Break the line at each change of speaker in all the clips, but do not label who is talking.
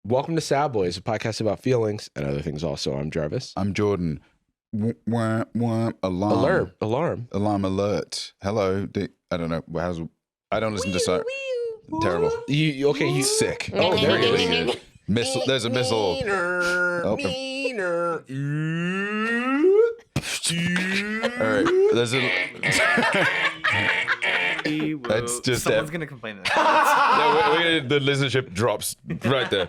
Welcome to Sad Boyz, a podcast about feelings and other things also. I'm Jarvis.
I'm Jordan. Alarm.
Alarm.
Alarm alert. Hello. I don't know. I don't listen to so terrible.
You
Sick.
Oh, there it is.
Missile. There's a missile. Oh. All right. There's a. That's just
someone's gonna complain. The
listenership drops right there.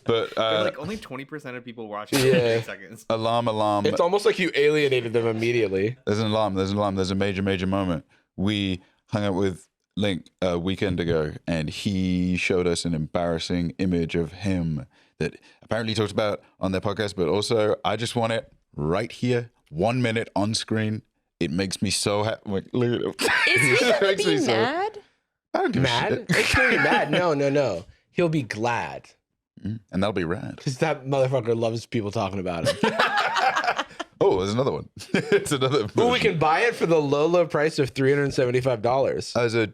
But
like only 20% of people watching.
Yeah.
8 seconds.
Alarm.
It's almost like you alienated them immediately.
There's an alarm. There's a major moment. We hung out with Link a weekend ago, and he showed us an embarrassing image of him that apparently he talked about on their podcast. But also, I just want it right here, 1 minute on screen. It makes me so happy. Like, look at him.
Is he gonna be mad?
I don't give a
Mad?
shit.
It's gonna be mad. No. He'll be glad.
And that'll be rad.
Because that motherfucker loves people talking about him.
Oh, there's another one. It's another.
Ooh, we can buy it for the low price of $375.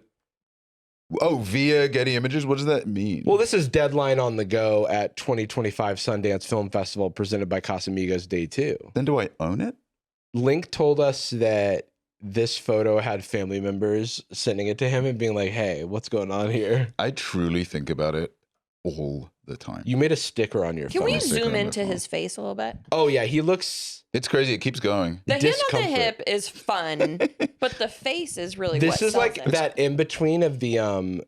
Via Getty Images. What does that mean?
Well, this is Deadline on the Go at 2025 Sundance Film Festival presented by Casamigos Day 2.
Then do I own it?
Link told us that this photo had family members sending it to him and being like, hey, what's going on here?
I truly think about it all the time.
You made a sticker on your
Can
phone.
we zoom into his face a little bit?
Oh, yeah. He looks...
It's crazy. It keeps going.
The hand on the
Discomfort.
hip is fun, but the face is really
This
what
is
sells
like
it.
that in-between of the...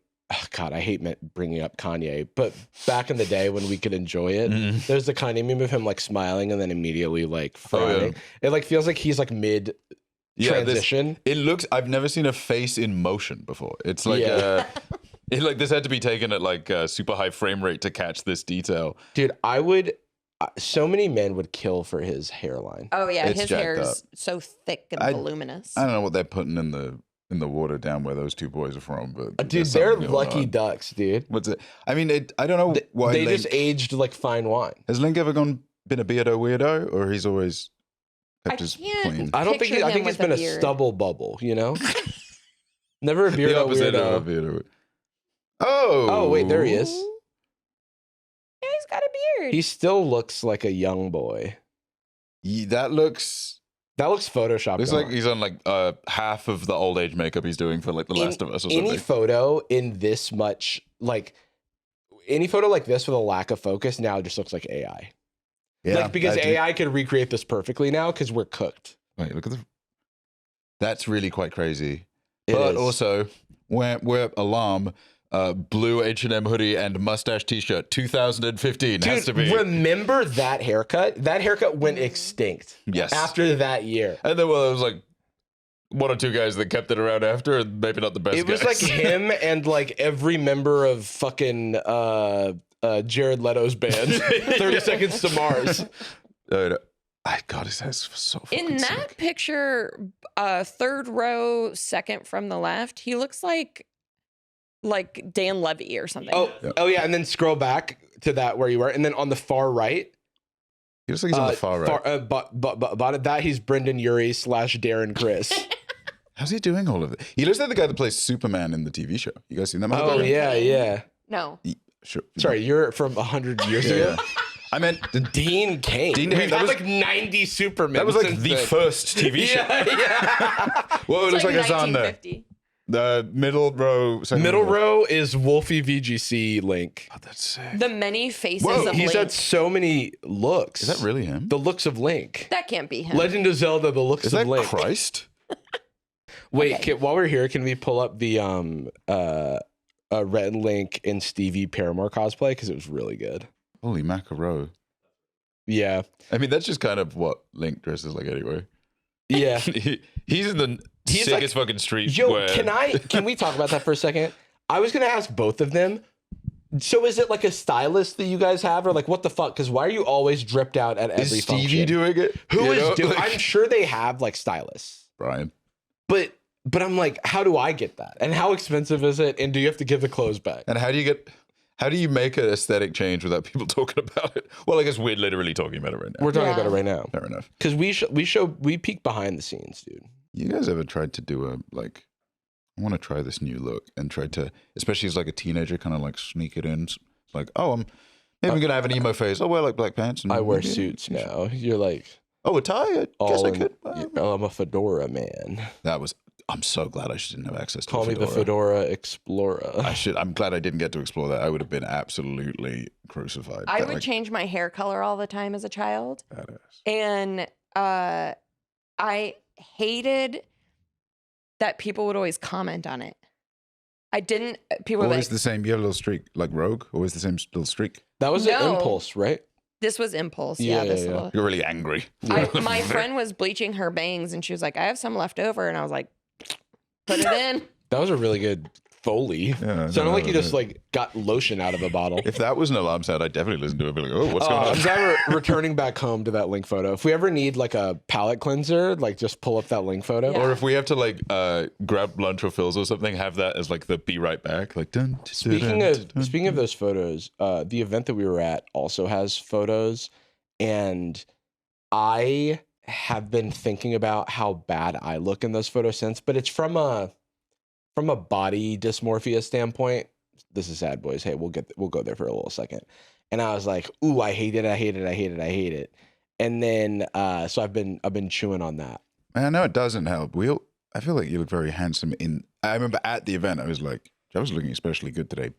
God, I hate bringing up Kanye, but back in the day when we could enjoy it, there's the Kanye meme of him like smiling and then immediately like frowning. It like feels like he's like mid transition.
It looks. I've never seen a face in motion before. It's like this had to be taken at like super high frame rate to catch this detail.
Dude, I would. So many men would kill for his hairline.
Oh yeah,
It's
his
jacked
hair
up.
is so thick and voluminous.
I don't know what they're putting in the water down where those two boys are from, but
Dude,
there's
they're
something going
lucky
on.
ducks, dude.
What's it? I mean, I don't know why
They
Link,
just aged like fine wine.
has Link ever been a beardo weirdo, or he's always kept
I
his
can't-
clean?
I don't think.
Picture
I think
him
he's
with
been
a
a
beard.
stubble bubble. You know, never a
The
beardo
opposite
weirdo.
of a beardo. Oh
Wait, there he is.
Yeah, he's got a beard.
He still looks like a young boy.
That looks
Photoshopped.
looks like he's on like half of the old age makeup he's doing for like The Last of Us or
Any
something.
photo in this much, like any photo like this with a lack of focus now just looks like AI. Like because AI could recreate this perfectly now because we're cooked.
Wait, look at that's really quite crazy.
It
But
is.
also, we're alarm. Blue H&M hoodie and mustache t-shirt 2015 has to
Dude,
be.
remember that haircut? That haircut went extinct.
Yes.
After that year.
And then, well, it was like one or two guys that kept it around after, and maybe not the best
It was
guys.
like him and like every member of fucking Jared Leto's band. 30 Seconds to Mars.
God, his hair's so fucking
In that
sick.
picture, third row, second from the left, he looks like Dan Levy or something.
Oh yeah, and then scroll back to that where you were, and then on the far right,
He looks like he's on the far right.
But that he's Brendan Urie / Darren Chris.
How's he doing all of it? He looks like the guy that plays Superman in the TV show. You guys seen that?
Oh yeah.
No.
Sure.
Sorry, you're from 100 years ago.
I meant
Dean Cain.
Dean
We've
Cain,
had
that was-
like 90 Supermen.
that was like
since
the
then.
first TV show.
Yeah.
Well, it looks like it's on there.
1950.
The middle row. second
Middle row is Wolfie VGC Link.
Oh, that's sick.
The many faces
Whoa,
of
he's
Link.
had so many looks.
Is that really him?
The looks of Link?
That can't be him.
Legend of Zelda, the looks
Is
of
that
Link.
Christ?
Wait,
Okay.
while we're here, can we pull up the Red Link and Stevie Paramore cosplay? Because it was really good.
Holy macaro.
Yeah.
I mean, that's just kind of what Link dresses like anyway.
Yeah.
He's in the
He's
sickest fucking street.
Yo,
where...
can we talk about that for a second? I was gonna ask both of them. So is it like a stylist that you guys have, or like what the fuck? Because why are you always dripped out at every
Is Stevie
function?
doing it?
Who
You
is
know,
doing?
like-
I'm sure they have like stylists,
Brian.
but I'm like, how do I get that? And how expensive is it? And do you have to give the clothes back?
And how do you make an aesthetic change without people talking about it? Well, I guess we're literally talking about it right now.
We're talking
Yeah.
about it right now
Fair enough.
because we peek behind the scenes, dude.
You guys ever tried to do I want to try this new look and tried to, especially as like a teenager, kind of like sneak it in. It's like, oh, I'm Maybe I'm gonna have an emo phase. I'll wear like black pants. And
I wear suits now. You're like,
oh, a tie? I guess I could.
I'm a fedora man.
I'm so glad I didn't have access to
Call
a
me
fedora.
the Fedora Explorer.
I'm glad I didn't get to explore that. I would have been absolutely crucified.
I would change my hair color all the time as a child.
Badass.
And I hated that people would always comment on it. I didn't. People were
Always
like,
the same. You have a little streak, like Rogue. Always the same little streak.
That was
No.
an impulse, right?
this was impulse.
Yeah,
Yeah, this
yeah, yeah.
little.
You're really angry.
My friend was bleaching her bangs and she was like, I have some left over. And I was like, put it in.
That was a really good Foley.
Yeah,
Sounded like you just like got lotion out of a bottle.
If that was an alarm sound, I'd definitely listen to it. Be like, oh, what's going on?
I'm glad we're returning back home to that link photo. If we ever need like a palette cleanser, like just pull up that link photo.
Yeah.
Or if we have to like grab lunch or fills or something, have that as like the be right back. Like dun,
Speaking of those photos, the event that we were at also has photos, and I have been thinking about how bad I look in those photos since, but it's from a body dysmorphia standpoint. This is Sad Boyz. Hey, we'll go there for a little second. And I was like, ooh, I hate it. And then so I've been chewing on that.
I know it doesn't help. I feel like you look very handsome I remember at the event, I was like, I was looking especially good today.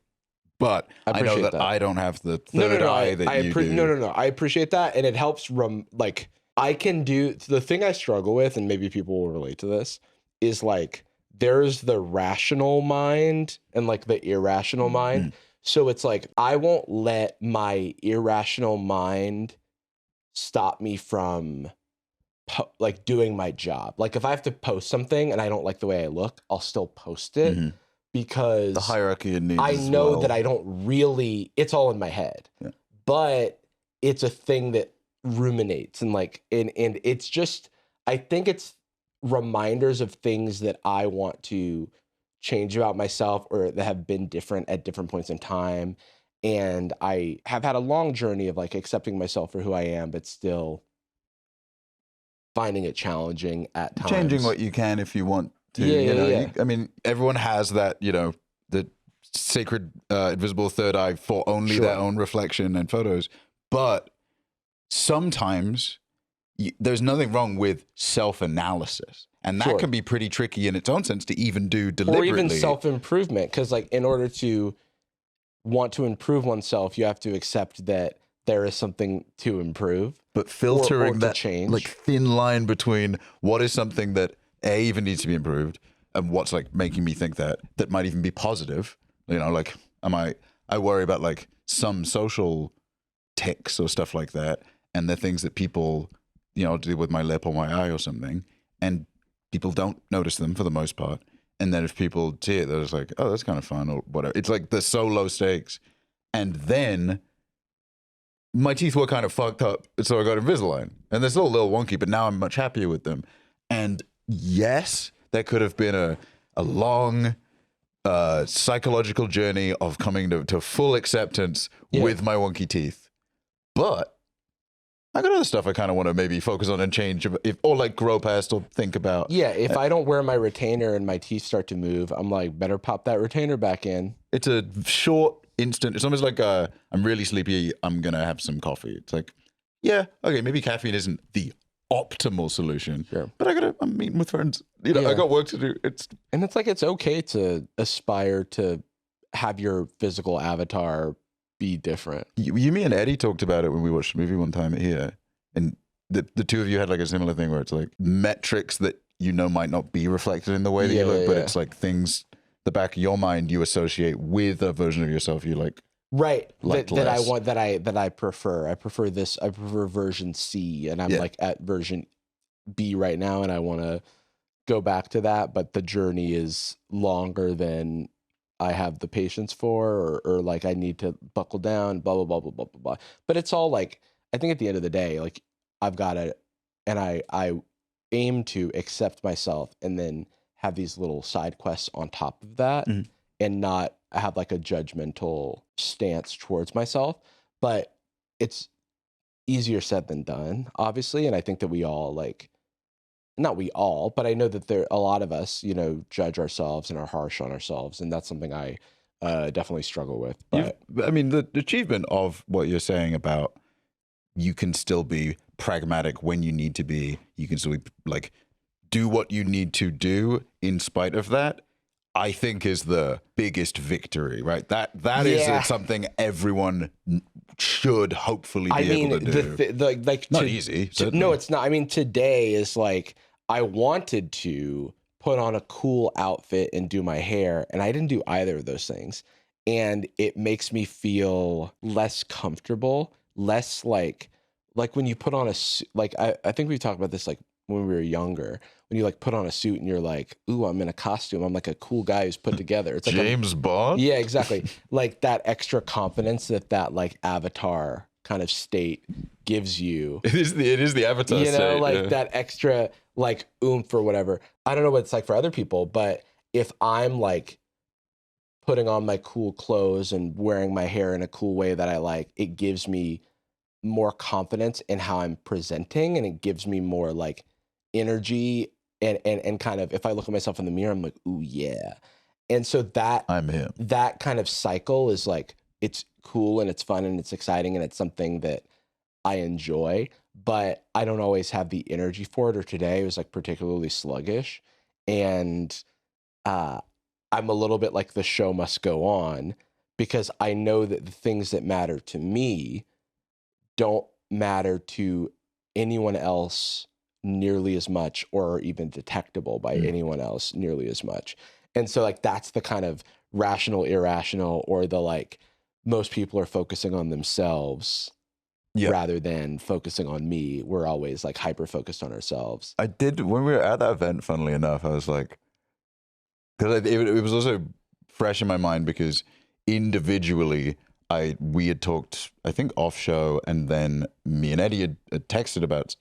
But I know that I don't have the third eye that you do.
No. I appreciate that. And it helps like I can do the thing I struggle with, and maybe people will relate to this, is like there's the rational mind and like the irrational mind. So it's like I won't let my irrational mind stop me from like doing my job. Like if I have to post something and I don't like the way I look, I'll still post it because
the hierarchy of needs.
I know that I don't really, it's all in my head, but it's a thing that ruminates and like, and it's just, I think it's reminders of things that I want to change about myself or that have been different at different points in time. And I have had a long journey of like accepting myself for who I am, but still finding it challenging at times.
Changing what you can if you want to. I mean, everyone has that, the sacred invisible third eye for only their own reflection and photos. But sometimes there's nothing wrong with self-analysis. And that can be pretty tricky in its own sense to even do deliberately.
Or even self-improvement. Because like in order to want to improve oneself, you have to accept that there is something to improve.
But filtering
or
that
change.
like thin line between what is something that even needs to be improved and what's like making me think that might even be positive. Like I worry about like some social tics or stuff like that. And the things that people, do with my lip or my eye or something. And people don't notice them for the most part. And then if people see it, they're just like, oh, that's kind of fun or whatever. It's like they're so low stakes. And then my teeth were kind of fucked up. So I got Invisalign. And they're still a little wonky, but now I'm much happier with them. And yes, that could have been a long psychological journey of coming to full acceptance with my wonky teeth. But I got other stuff I kind of want to maybe focus on and change or like grow past or think about.
Yeah, if I don't wear my retainer and my teeth start to move, I'm like, better pop that retainer back in.
It's a short, instant. It's almost like I'm really sleepy. I'm going to have some coffee. It's like, yeah, okay, maybe caffeine isn't the optimal solution.
Sure.
But I'm meeting with friends. I got work to do.
And it's like, it's okay to aspire to have your physical avatar be different.
You, me and Eddie talked about it when we watched a movie one time here. And the two of you had like a similar thing where it's like metrics that might not be reflected in the way that you look, but it's like things the back of your mind you associate with a version of yourself you like.
Right.
Like
that I want, that I prefer. I prefer version C, and I'm like at version B right now, and I want to go back to that, but the journey is longer than I have the patience for, or like I need to buckle down, blah, blah, blah, blah, blah, blah, blah. But it's all like, I think at the end of the day, like I've got to, and I aim to accept myself and then have these little side quests on top of that and not have like a judgmental stance towards myself. But it's easier said than done, obviously. And I think that we all like, not we all, but I know that a lot of us, judge ourselves and are harsh on ourselves. And that's something I definitely struggle with. But
I mean, the achievement of what you're saying about you can still be pragmatic when you need to be, you can still be, like, do what you need to do in spite of that, I think is the biggest victory, right? That is something everyone should hopefully be able to do. Not easy.
No, it's not. I mean, today is like, I wanted to put on a cool outfit and do my hair, and I didn't do either of those things. And it makes me feel less comfortable, less like when you put on a suit, like I think we've talked about this like when we were younger, when you like put on a suit and you're like, ooh, I'm in a costume. I'm like a cool guy who's put together. It's like
James Bond?
Yeah, exactly. Like that extra confidence that like Avatar kind of state gives you.
It is the Avatar state.
You know, like that extra like oomph or whatever. I don't know what it's like for other people, but if I'm like putting on my cool clothes and wearing my hair in a cool way that I like, it gives me more confidence in how I'm presenting, and it gives me more like energy and kind of, if I look at myself in the mirror, I'm like, ooh, yeah. And so that
I'm him.
That kind of cycle is like, it's cool and it's fun and it's exciting and it's something that I enjoy, but I don't always have the energy for it. Or today it was like particularly sluggish, and I'm a little bit like the show must go on, because I know that the things that matter to me don't matter to anyone else nearly as much, or even detectable by anyone else nearly as much. And so like that's the kind of rational, irrational, or the like most people are focusing on themselves rather than focusing on me. We're always like hyper focused on ourselves.
I did, when we were at that event, funnily enough, I was like, because it was also fresh in my mind because individually we had talked, I think, off show, and then me and Eddie had texted about,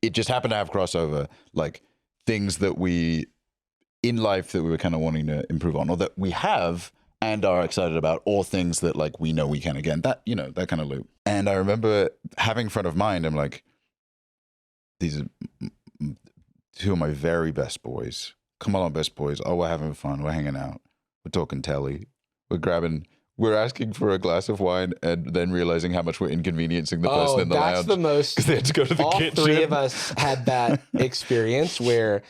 it just happened to have crossover, like things that we in life that we were kind of wanting to improve on, or that we have and are excited about, or things that like we know we can again, that, you know, that kind of loop. And I remember having front of mind, I'm like, these are two of my very best boys. Come along, best boys. Oh, we're having fun. We're hanging out. We're talking telly. We're asking for a glass of wine, and then realizing how much we're inconveniencing the person in the lounge.
That's the most,
because they had to go to the kitchen.
All three of us had that experience where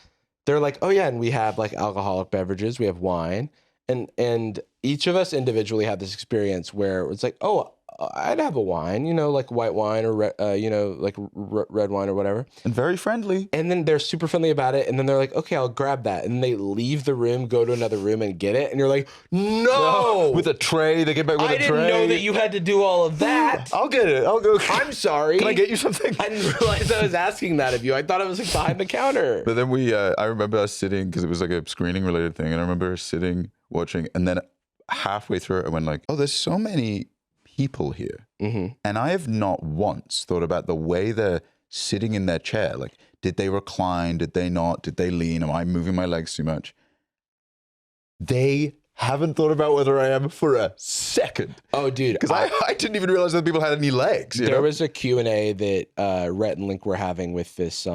they're like, oh yeah, and we have like alcoholic beverages, we have wine, and each of us individually had this experience where it's like, oh, I'd have a wine, you know, like white wine or red wine or whatever.
And very friendly.
And then they're super friendly about it. And then they're like, okay, I'll grab that. And they leave the room, go to another room and get it. And you're like, no!
With a tray. They get back with a tray.
I didn't know that you had to do all of that.
I'll get it. I'll go.
I'm sorry.
Can I get you something?
I didn't realize I was asking that of you. I thought it was like behind the counter.
But then I remember us sitting, because it was like a screening related thing. And I remember sitting, watching. And then halfway through it, I went like, oh, there's so many people here. Mm-hmm. And I have not once thought about the way they're sitting in their chair. Like, did they recline? Did they not? Did they lean? Am I moving my legs too much? They haven't thought about whether I am for a second.
Oh, dude.
Because I didn't even realize that people had any legs.
There was a Q&A that Rhett and Link were having with this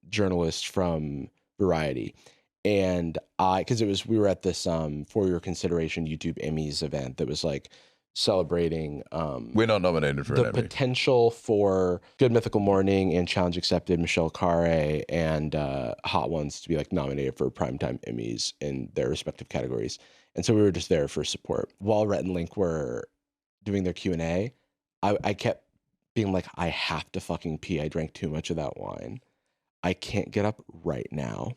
journalist from Variety. And we were at this For Your Consideration YouTube Emmys event that was like celebrating
we're not nominated for
the
an Emmy.
Potential for Good Mythical Morning and Challenge Accepted, Michelle Khare, and Hot Ones to be like nominated for Primetime Emmys in their respective categories. And so we were just there for support. While Rhett and Link were doing their Q&A, I kept being like, I have to fucking pee. I drank too much of that wine. I can't get up right now.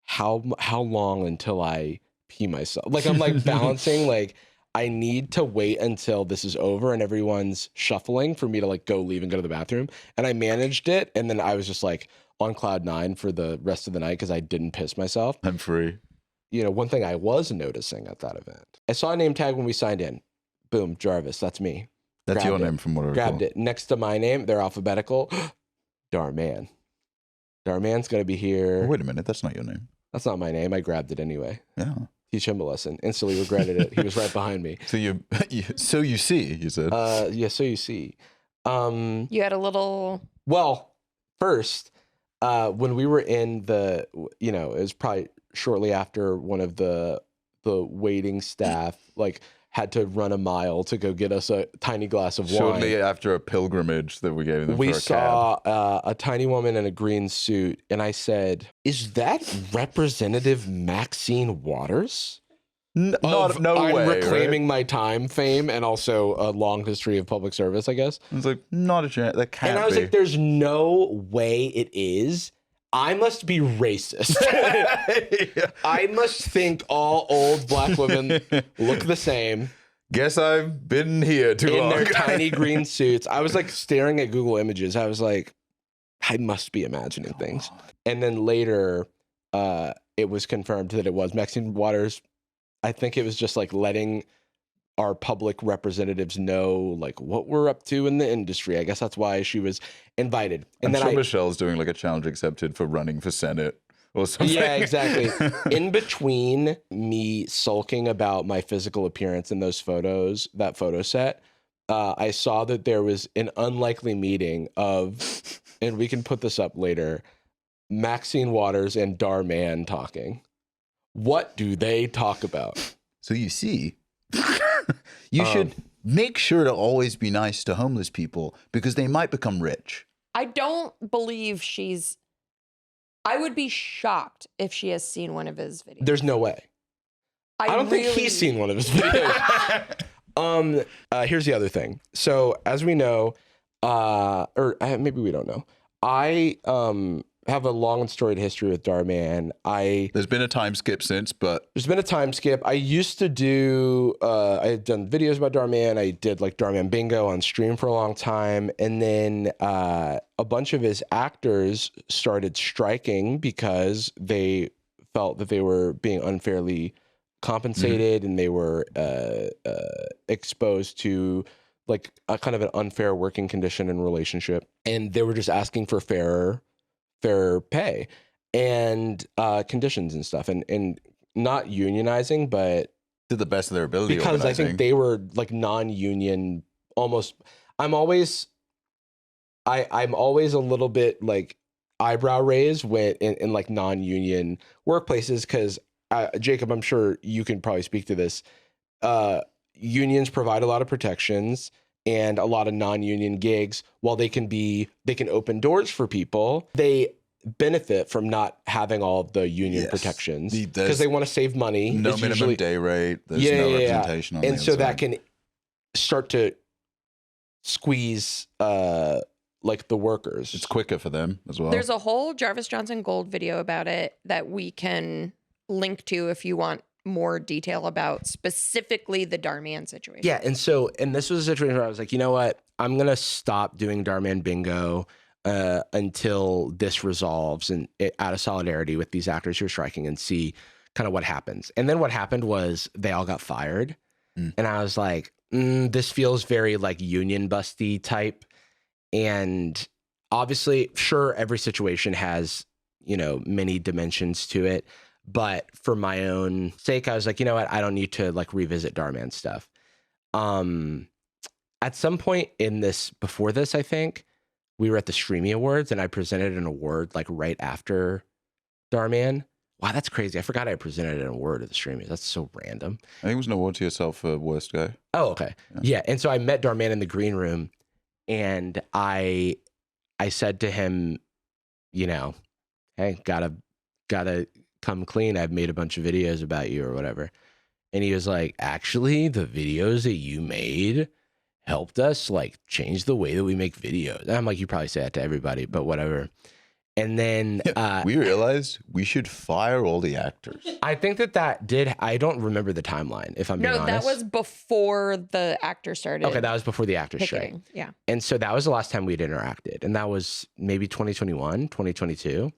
How long until I pee myself? Like, I'm like balancing, like, I need to wait until this is over and everyone's shuffling for me to like go leave and go to the bathroom. And I managed it. And then I was just like on cloud 9 for the rest of the night because I didn't piss myself.
I'm free.
You know, one thing I was noticing at that event, I saw a name tag when we signed in. Boom, Jarvis, that's me.
That's your name from what I recall.
Grabbed it. Next to my name, they're alphabetical. Darman. Darman's going to be here.
Oh, wait a minute, that's not your name.
That's not my name. I grabbed it anyway.
Yeah.
Teach him a lesson. Instantly regretted it. He was right behind me.
So you see, you said.
Yeah, so you see.
You had a little.
Well, first, when we were in it was probably shortly after one of the waiting staff like had to run a mile to go get us a tiny glass of wine.
Shortly after a pilgrimage that we gave them
We
for a
saw a tiny woman in a green suit, and I said, "Is that Representative Maxine Waters?"
cab.
I'm
way,
reclaiming
right?
my time, fame, and also a long history of public service, I guess.
I was like, not a chance. That can't
And I was
be.
like, "There's no way it is. I must be racist. I must think all old black women look the same."
Guess I've been here too
In
long.
their tiny green suits. I was like staring at Google Images. I was like, I must be imagining things. And then later, it was confirmed that it was Maxine Waters. I think it was just like letting our public representatives know like what we're up to in the industry. I guess that's why she was invited. And
I'm
then
sure Michelle's doing like a challenge accepted for running for Senate or something.
Yeah, exactly. In between me sulking about my physical appearance in those photos, that photo set, I saw that there was an unlikely meeting of, and we can put this up later, Maxine Waters and Darman talking. What do they talk about?
So you see, you should make sure to always be nice to homeless people because they might become rich.
I don't believe I would be shocked if she has seen one of his videos.
There's no way. I don't think he's seen one of his videos. Here's the other thing. So as we know, maybe we don't know, I have a long and storied history with Darman.
There's been a time skip since, but
There's been a time skip. I used to do, I had done videos about Darman. I did like Darman Bingo on stream for a long time. And then a bunch of his actors started striking because they felt that they were being unfairly compensated and they were exposed to like a kind of an unfair working condition and relationship. And they were just asking for fair pay and conditions and stuff, and not unionizing, but
to the best of their ability.
because I think they were like non-union almost. I'm always a little bit like eyebrow raised when in like non-union workplaces because Jacob, I'm sure you can probably speak to this. Unions provide a lot of protections. And a lot of non-union gigs, while they can open doors for people, they benefit from not having all of the union protections because they want to save money.
No
It's
minimum
usually,
day rate. There's no representation on
and
the
so that
inside.
can start to squeeze like the workers.
It's quicker for them as well.
There's a whole Jarvis Johnson Gold video about it that we can link to if you want more detail about specifically the Darman situation.
Yeah, and this was a situation where I was like, you know what? I'm gonna stop doing Darman Bingo until this resolves and out of solidarity with these actors who are striking and see kind of what happens. And then what happened was they all got fired, and I was like, this feels very like union busty type. And obviously, sure, every situation has many dimensions to it. But for my own sake, I was like, you know what? I don't need to like revisit Darman stuff. At some point before this, I think we were at the Streamy Awards and I presented an award like right after Darman. Wow, that's crazy. I forgot I presented an award at the Streamies. That's so random.
I think it was an award to yourself for worst guy.
Oh, okay. Yeah. And so I met Darman in the green room and I said to him, hey, gotta come clean. I've made a bunch of videos about you or whatever. And he was like, actually, the videos that you made helped us like change the way that we make videos. And I'm like, you probably say that to everybody, but whatever. And then
we realized we should fire all the actors.
I think that did. I don't remember the timeline, if I'm being honest.
No, that was before the actor started.
Okay, that was before the actor strike.
Yeah.
And so that was the last time we'd interacted. And that was maybe 2021, 2022.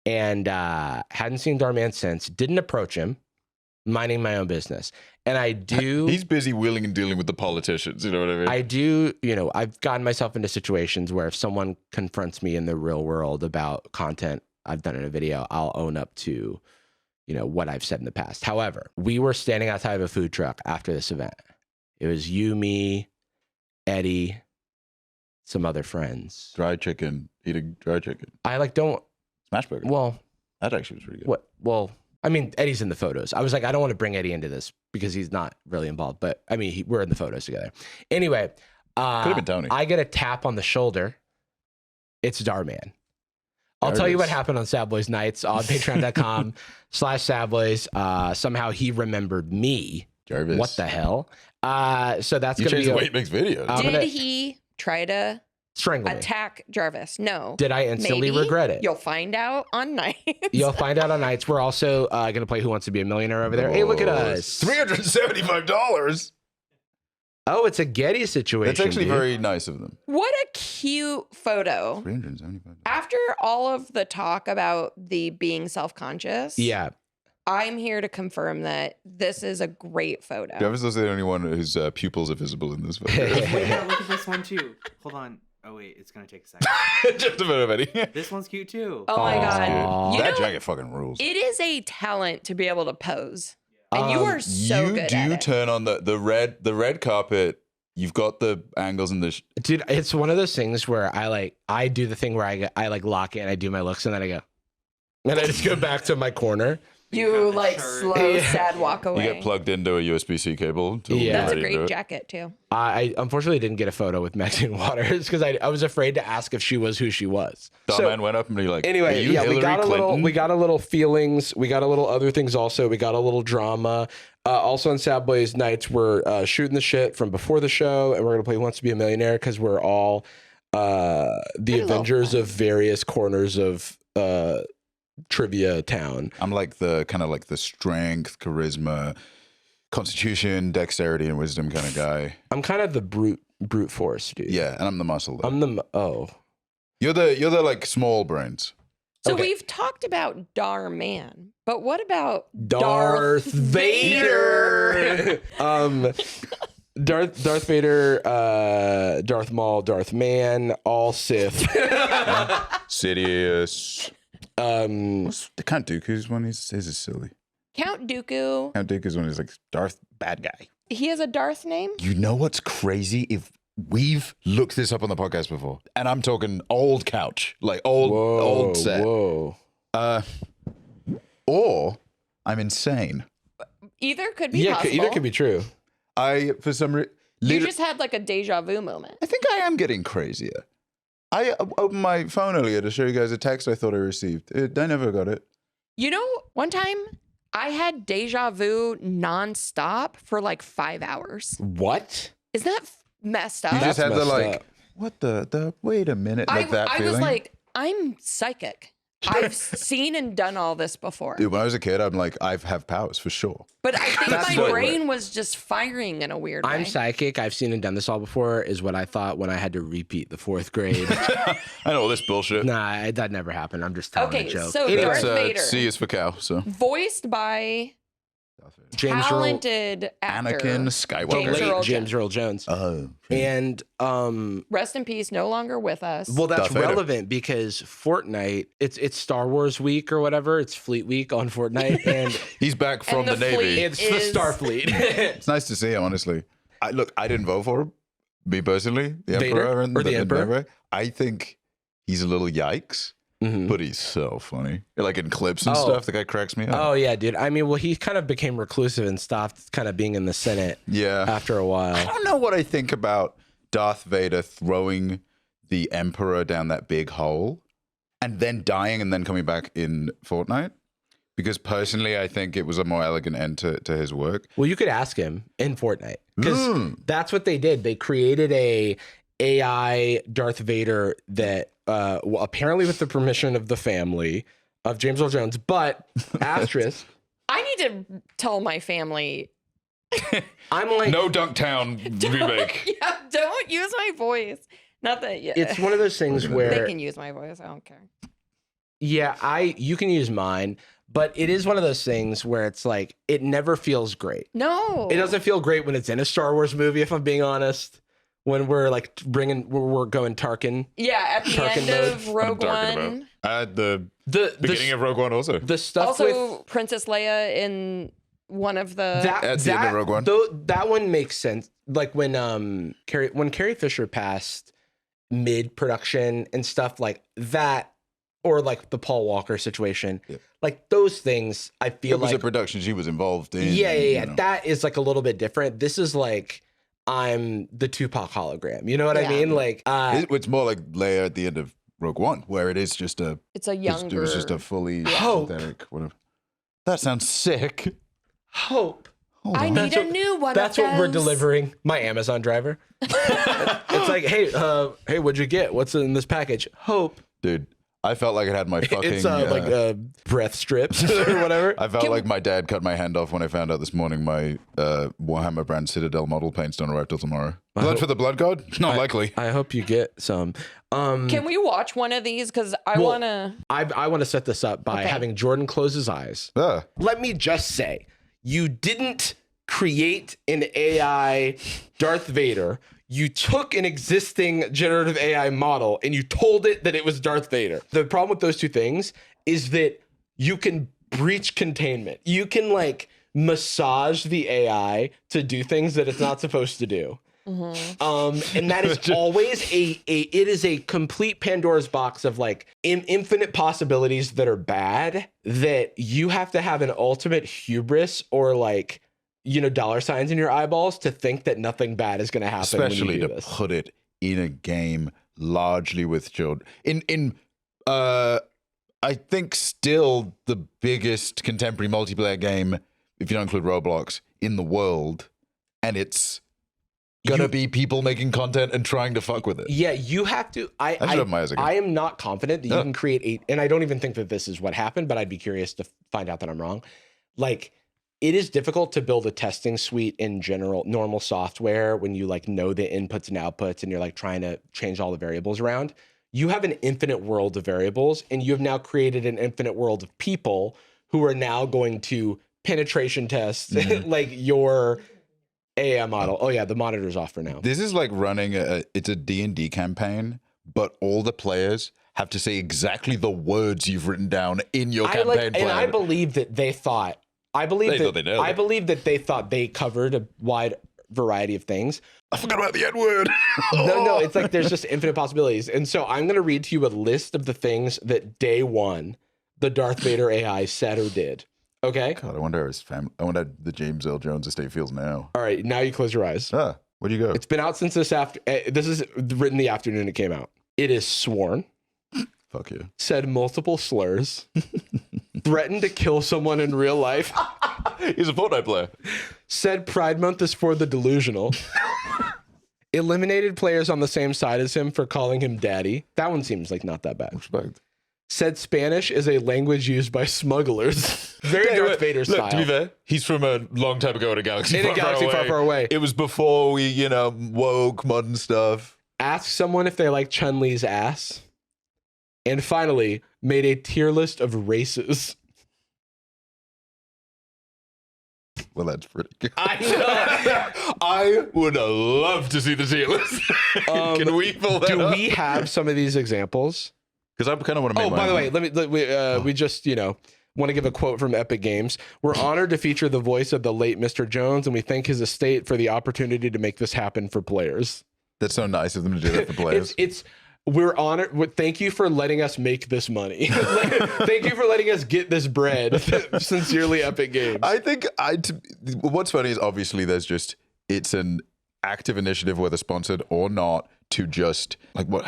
And hadn't seen Darman since, didn't approach him, minding my own business. And I do...
He's busy wheeling and dealing with the politicians, you know what I mean?
I do, I've gotten myself into situations where if someone confronts me in the real world about content I've done in a video, I'll own up to, what I've said in the past. However, we were standing outside of a food truck after this event. It was you, me, Eddie, some other friends.
Dry chicken, eating dry chicken.
I don't...
Smash burger.
Well...
That actually was pretty good.
What? Well, I mean, Eddie's in the photos. I was like, I don't want to bring Eddie into this because he's not really involved. But I mean, we're in the photos together. Anyway,
Could have been Tony.
I get a tap on the shoulder. It's Darman. I'll tell you what happened on Sad Boyz Nightz on patreon.com/sadboys. Somehow he remembered me.
Jarvis.
What the hell? So that's
You
going to
changed
be
the way he makes videos.
Did he try to
strangle me.
attack Jarvis? No.
Did I instantly
Maybe.
regret it?
You'll find out on Nights.
You'll find out on Nights. We're also going to play Who Wants to Be a Millionaire over there. Hey, look at us.
$375.
Oh, it's a Getty situation.
That's actually
dude.
very nice of them.
What a cute photo.
$375.
After all of the talk about the being self-conscious,
Yeah.
I'm here to confirm that this is a great photo.
Jarvis is the only one whose pupils are visible in this photo.
Wait, no, look at this one too. Hold on. Oh wait, it's gonna take a second.
Just a photo of Eddie.
This one's cute too.
Oh my God. You
That
know,
jacket fucking rules.
it is a talent to be able to pose. And you are so
you
good
do
at it.
turn on the red carpet. You've got the angles and the.
Dude, it's one of those things where I do the thing where I lock in, I do my looks, and then I go. And I just go back to my corner.
You
the
like
shirt.
slow, sad walk away.
You get plugged into a USB-C cable. To
Yeah.
That's a
ready to do
great
it.
jacket too.
I unfortunately didn't get a photo with Maxine Waters because I was afraid to ask if she was who she was.
Man went up and he like.
Anyway,
"Are you
yeah,
Hillary
we got a little,
Clinton?"
we got a little feelings, we got a little other things also. We got a little drama. Also on Sad Boyz Nightz, we're shooting the shit from before the show, and we're gonna play Who Wants to Be a Millionaire because we're all the Avengers of various corners of trivia town.
I'm like the kind of like the strength, charisma, constitution, dexterity, and wisdom kind of guy.
I'm kind of the brute force, dude.
Yeah, and I'm the muscle. Though.
I'm the
You're the like small brains.
So
Okay.
we've talked about Darman, but what about
Darth Vader. Darth Vader, Darth Maul, Darth Man, all Sith.
Sidious. What's the Count Dooku's one? His is silly.
Count Dooku?
Count Dooku's one is like Darth bad guy.
He has a Darth name?
You know what's crazy? If we've looked this up on the podcast before, and I'm talking old couch, like old set.
Whoa.
Or I'm insane.
Either could be
Yeah,
possible.
either could be true.
I for some reason.
You just had like a deja vu moment.
I think I am getting crazier. I opened my phone earlier to show you guys a text I thought I received. I never got it.
You know, one time I had deja vu nonstop for like 5 hours.
What?
Isn't that messed up?
You just
That's
had the
messed
like,
up.
what the? Wait a minute, like that
I
feeling.
was like, I'm psychic. I've seen and done all this before.
Dude, when I was a kid, I'm like, I have powers for sure.
But I think
That's
my
what-
brain was just firing in a weird way.
I'm psychic. I've seen and done this all before, is what I thought when I had to repeat the 4th grade.
I know all this bullshit.
Nah, that never happened. I'm just telling
Okay,
a joke.
so
Anyway,
Darth Vader.
C is for cow. So
Voiced by
James Earl,
talented actor.
Anakin
the
Skywalker.
James
late
Earl
James Earl Jones.
Oh,
And
Rest in peace, no longer with us.
well, that's
Darth Vader.
relevant because Fortnite, it's Star Wars week or whatever. It's Fleet Week on Fortnite, and
he's back from
And
the
the
Navy.
fleet-
it's
is-
the Starfleet.
It's nice to see him, honestly. I didn't vote for him. Me personally, the
Vader?
Emperor and
Or the Emperor?
I think he's a little yikes,
Mhm.
but he's so funny. Like in clips and
Oh.
stuff, the guy cracks me up.
Oh yeah, dude. I mean, well, he kind of became reclusive and stopped kind of being in the Senate
Yeah.
after a
I
while.
don't know what I think about Darth Vader throwing the Emperor down that big hole and then dying and then coming back in Fortnite. Because personally, I think it was a more elegant end to his work.
Well, you could ask him in Fortnite because that's what they did. They created a AI Darth Vader that, well, apparently with the permission of the family of James Earl Jones, but asterisk.
I need to tell my family.
I'm like,
No Dunktown remake.
Yeah, don't use my voice. Not that. Yeah,
it's one of those things
they
where,
can use my voice. I don't care.
yeah, you can use mine, but it is one of those things where it's like it never feels great.
No,
It doesn't feel great when it's in a Star Wars movie, if I'm being honest. When we're like we're going Tarkin.
Yeah, at the
Tarkin
end
mode.
of Rogue
What I'm talking
One.
about. The
The
beginning of Rogue One also.
the stuff
Also,
with
Princess Leia in one of the.
that
At the end of Rogue One.
that one makes sense. Like when Carrie Fisher passed mid production and stuff like that or like the Paul Walker situation. Like those things, I feel
It was
like
a production she was involved in.
Yeah.
you know.
That is like a little bit different. This is like I'm the Tupac hologram. You know what I
Yeah.
mean? Like
It's more like Leia at the end of Rogue One, where it is just a
It's a younger.
it was just a fully
Hope.
synthetic whatever. That sounds sick.
hope.
Hold
I
on.
need a new one.
That's
of
what we're
those.
delivering. My Amazon driver. It's like, hey, what'd you get? What's in this package? Hope.
Dude, I felt like it had my fucking
It's like breath strips or whatever.
I felt
Can-
like my dad cut my hand off when I found out this morning my Warhammer brand Citadel model paints don't arrive till tomorrow. Blood for the Blood God? Not likely.
I hope you get some.
Can we watch one of these? Because I
Well,
want to.
I want to set this up by
Okay.
having Jordan close his eyes.
Ah,
Let me just say, you didn't create an AI Darth Vader. You took an existing generative AI model and you told it that it was Darth Vader. The problem with those two things is that you can breach containment. You can like massage the AI to do things that it's not supposed to do. And that is always it is a complete Pandora's box of like infinite possibilities that are bad, that you have to have an ultimate hubris or like, you know, dollar signs in your eyeballs to think that nothing bad is going to happen when
especially
you do
to
this.
put it in a game largely with children. I think still the biggest contemporary multiplayer game, if you don't include Roblox, in the world, and it's gonna be people making content and trying to fuck with it.
Yeah, you have to.
I should have my eyes again.
I am not confident that you can create and I don't even think that this is what happened, but I'd be curious to find out that I'm wrong. Like, it is difficult to build a testing suite in general, normal software, when you like know the inputs and outputs and you're like trying to change all the variables around. You have an infinite world of variables, and you have now created an infinite world of people who are now going to penetration test like your AI model. Oh yeah, the monitor's off for now.
This is like running it's a D&D campaign, but all the players have to say exactly the words you've written down in your campaign plan.
And I believe that they thought. I believe
They
that
thought they nailed
I
it.
believe that they thought they covered a wide variety of things.
I forgot about the N-word.
No, it's like there's just infinite possibilities. And so I'm going to read to you a list of the things that day one, the Darth Vader AI said or did. Okay?
God, I wonder how his family. I wonder how the James Earl Jones estate feels now.
All right, now you close your eyes.
Ah, where'd you go?
It's been out since this is written the afternoon it came out. It is sworn,
Fuck you.
said multiple slurs, threatened to kill someone in real life,
He's a Fortnite player.
said Pride Month is for the delusional, eliminated players on the same side as him for calling him daddy. That one seems like not that bad.
Respect.
Said Spanish is a language used by smugglers. Very Darth Vader style.
Look, to be fair, he's from a long time ago in a galaxy
In a galaxy far, far away.
It was before we, woke modern stuff.
Ask someone if they like Chun-Li's ass. And finally, made a tier list of races.
Well, that's pretty good.
I know.
I would love to see the tier list. Can we pull that
Do
up?
we have some of these examples?
Because I kind of want to make
Oh,
my
by the
own.
way, we just, want to give a quote from Epic Games. We're honored to feature the voice of the late Mr. Jones, and we thank his estate for the opportunity to make this happen for players.
That's so nice of them to do that for players.
We're honored. Thank you for letting us make this money. Thank you for letting us get this bread. Sincerely, Epic Games.
I think what's funny is obviously it's an active initiative, whether sponsored or not, to just like what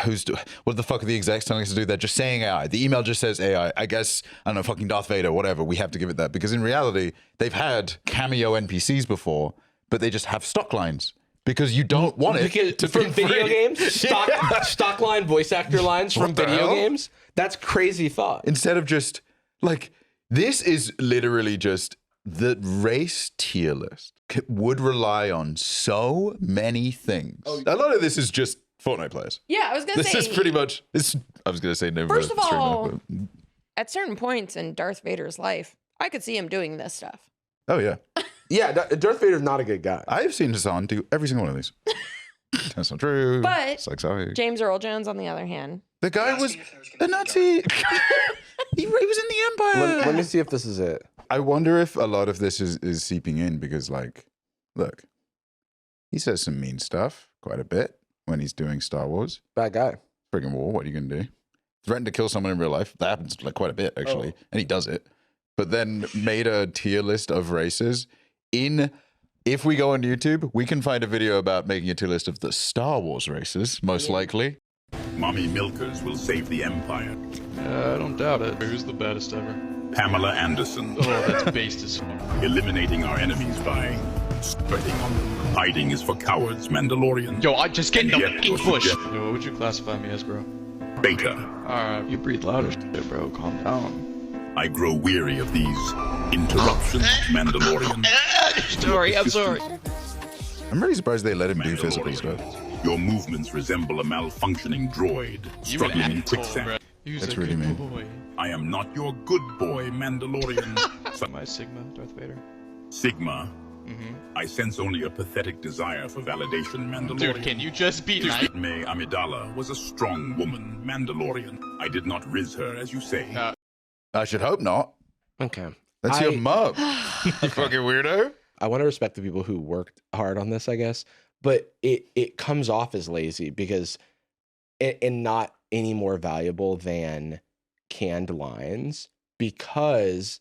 the fuck are the execs telling us to do? They're just saying AI. The email just says AI. I guess, I don't know, fucking Darth Vader, whatever. We have to give it that, because in reality, they've had cameo NPCs before, but they just have stock lines. Because you don't want it to
from
be
video
free.
games, stock line voice actor lines from
What the
video
hell?
games. That's crazy thought.
Instead of just like, this is literally just the race tier list would rely on so many things. A lot of this is just Fortnite players.
Yeah, I was gonna
This
say.
is pretty much. I was gonna say no.
First of
streamer,
all-
but-
At certain points in Darth Vader's life, I could see him doing this stuff.
oh yeah,
Yeah, Darth Vader's not a good guy.
I have seen Hassan do every single one of these. That's not true.
But
it's like sorry.
James Earl Jones, on the other hand,
The guy was a Nazi. he was in the Empire.
Let me see if this is it.
I wonder if a lot of this is seeping in because, like, look, he says some mean stuff quite a bit when he's doing Star Wars.
Bad guy.
Friggin' war, what are you going to do? threatened to kill someone in real life. That happens like quite a bit, actually. And he does it. But then made a tier list of races. If we go on YouTube, we can find a video about making a tier list of the Star Wars races, most likely.
Mommy milkers will save the Empire.
I don't doubt it. Who's the baddest ever?
Pamela Anderson.
Oh, that's based as fuck.
Eliminating our enemies by spreading on them. Hiding is for cowards, Mandalorian.
Yo, I just get in the
Yet
fucking
was
bush.
rejected.
Yo, what would you classify me as, bro?
Beta.
Alright, you breathe louder, shit, bro. Calm down.
I grow weary of these interruptions, Mandalorian.
I'm sorry.
I'm really surprised they let him do physical stuff.
Your movements resemble a malfunctioning droid struggling in quicksand.
That's really mean.
Boy.
I am not your good boy, Mandalorian.
Am I Sigma, Darth Vader?
Sigma. I sense only a pathetic desire for validation, Mandalorian.
Dude, can you just be nice?
May Amidala was a strong woman, Mandalorian. I did not riz her, as you say.
I should hope not.
Okay.
That's your mom. You fucking weirdo.
I want to respect the people who worked hard on this, I guess, but it comes off as lazy because and not any more valuable than canned lines because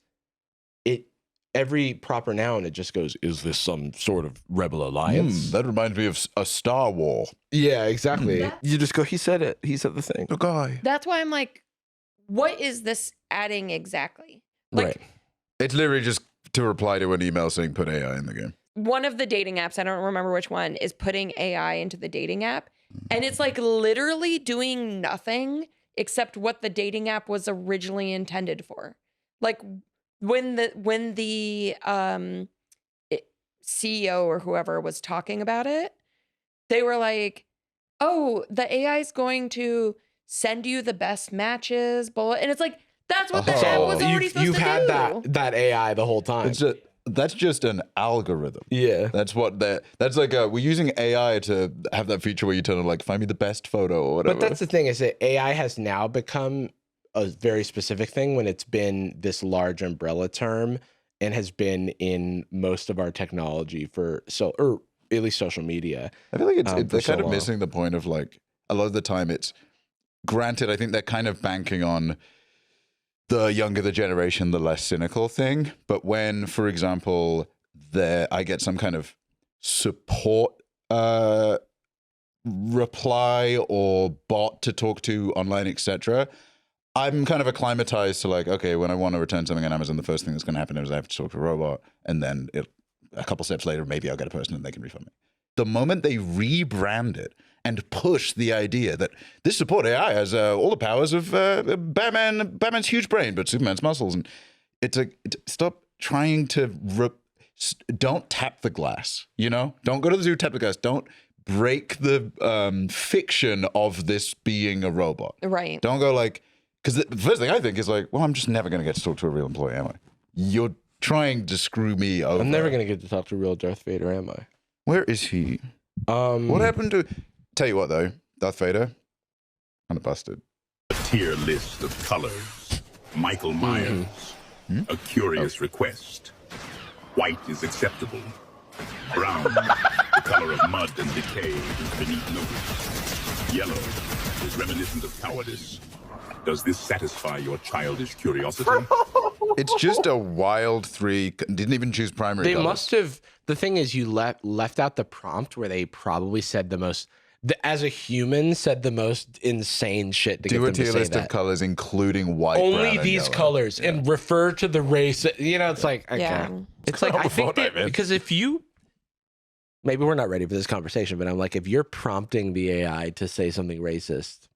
every proper noun, it just goes, is this some sort of rebel alliance?
That reminds me of a Star War.
Yeah, exactly. You just go, he said it. He said the thing.
The guy.
That's why I'm like, what is this adding exactly? Like,
Right.
It's literally just to reply to an email saying put AI in the game.
one of the dating apps, I don't remember which one, is putting AI into the dating app. And it's like literally doing nothing except what the dating app was originally intended for. Like when the CEO or whoever was talking about it, they were like, oh, the AI is going to send you the best matches, and it's like, that's what the app was already supposed
you've
to
had
do.
that AI the whole time.
That's just an algorithm.
Yeah.
That's like we're using AI to have that feature where you tell them like find me the best photo or whatever.
But that's the thing is that AI has now become a very specific thing when it's been this large umbrella term and has been in most of our technology or at least social media.
I feel like they're
for so
kind of
long.
missing the point of like a lot of the time it's granted, I think they're kind of banking on the younger the generation, the less cynical thing. But when, for example, I get some kind of support reply or bot to talk to online, etc., I'm kind of acclimatized to like, okay, when I want to return something on Amazon, the first thing that's going to happen is I have to talk to a robot, and then a couple steps later, maybe I'll get a person and they can refund me. The moment they rebrand it and push the idea that this support AI has all the powers of Batman's huge brain, but Superman's muscles, and stop trying to don't tap the glass. Don't go to the zoo, tap the glass. Don't break the fiction of this being a robot.
Right.
Don't go like. Because the first thing I think is like, well, I'm just never going to get to talk to a real employee, am I? You're trying to screw me over.
I'm never going to get to talk to real Darth Vader, am I?
Where is he? What happened to... Tell you what, though. Darth Vader, kind of busted.
A tier list of colors. Michael Myers. A curious request. White is acceptable. Brown, the color of mud and decay, is beneath notice. Yellow is reminiscent of cowardice. Does this satisfy your childish curiosity?
It's just a wild 3. Didn't even choose primary
They
colors.
must have. The thing is, you left out the prompt where they probably said the most. As a human, said the most insane shit to
Do
get
a
them to
tier
say
list
that.
of colors, including white,
Only
brown, and
these
yellow.
colors and refer to the race. It's like okay.
Yeah.
It's like I think
Fortnite,
that
man.
because if you. Maybe we're not ready for this conversation, but I'm like, if you're prompting the AI to say something racist.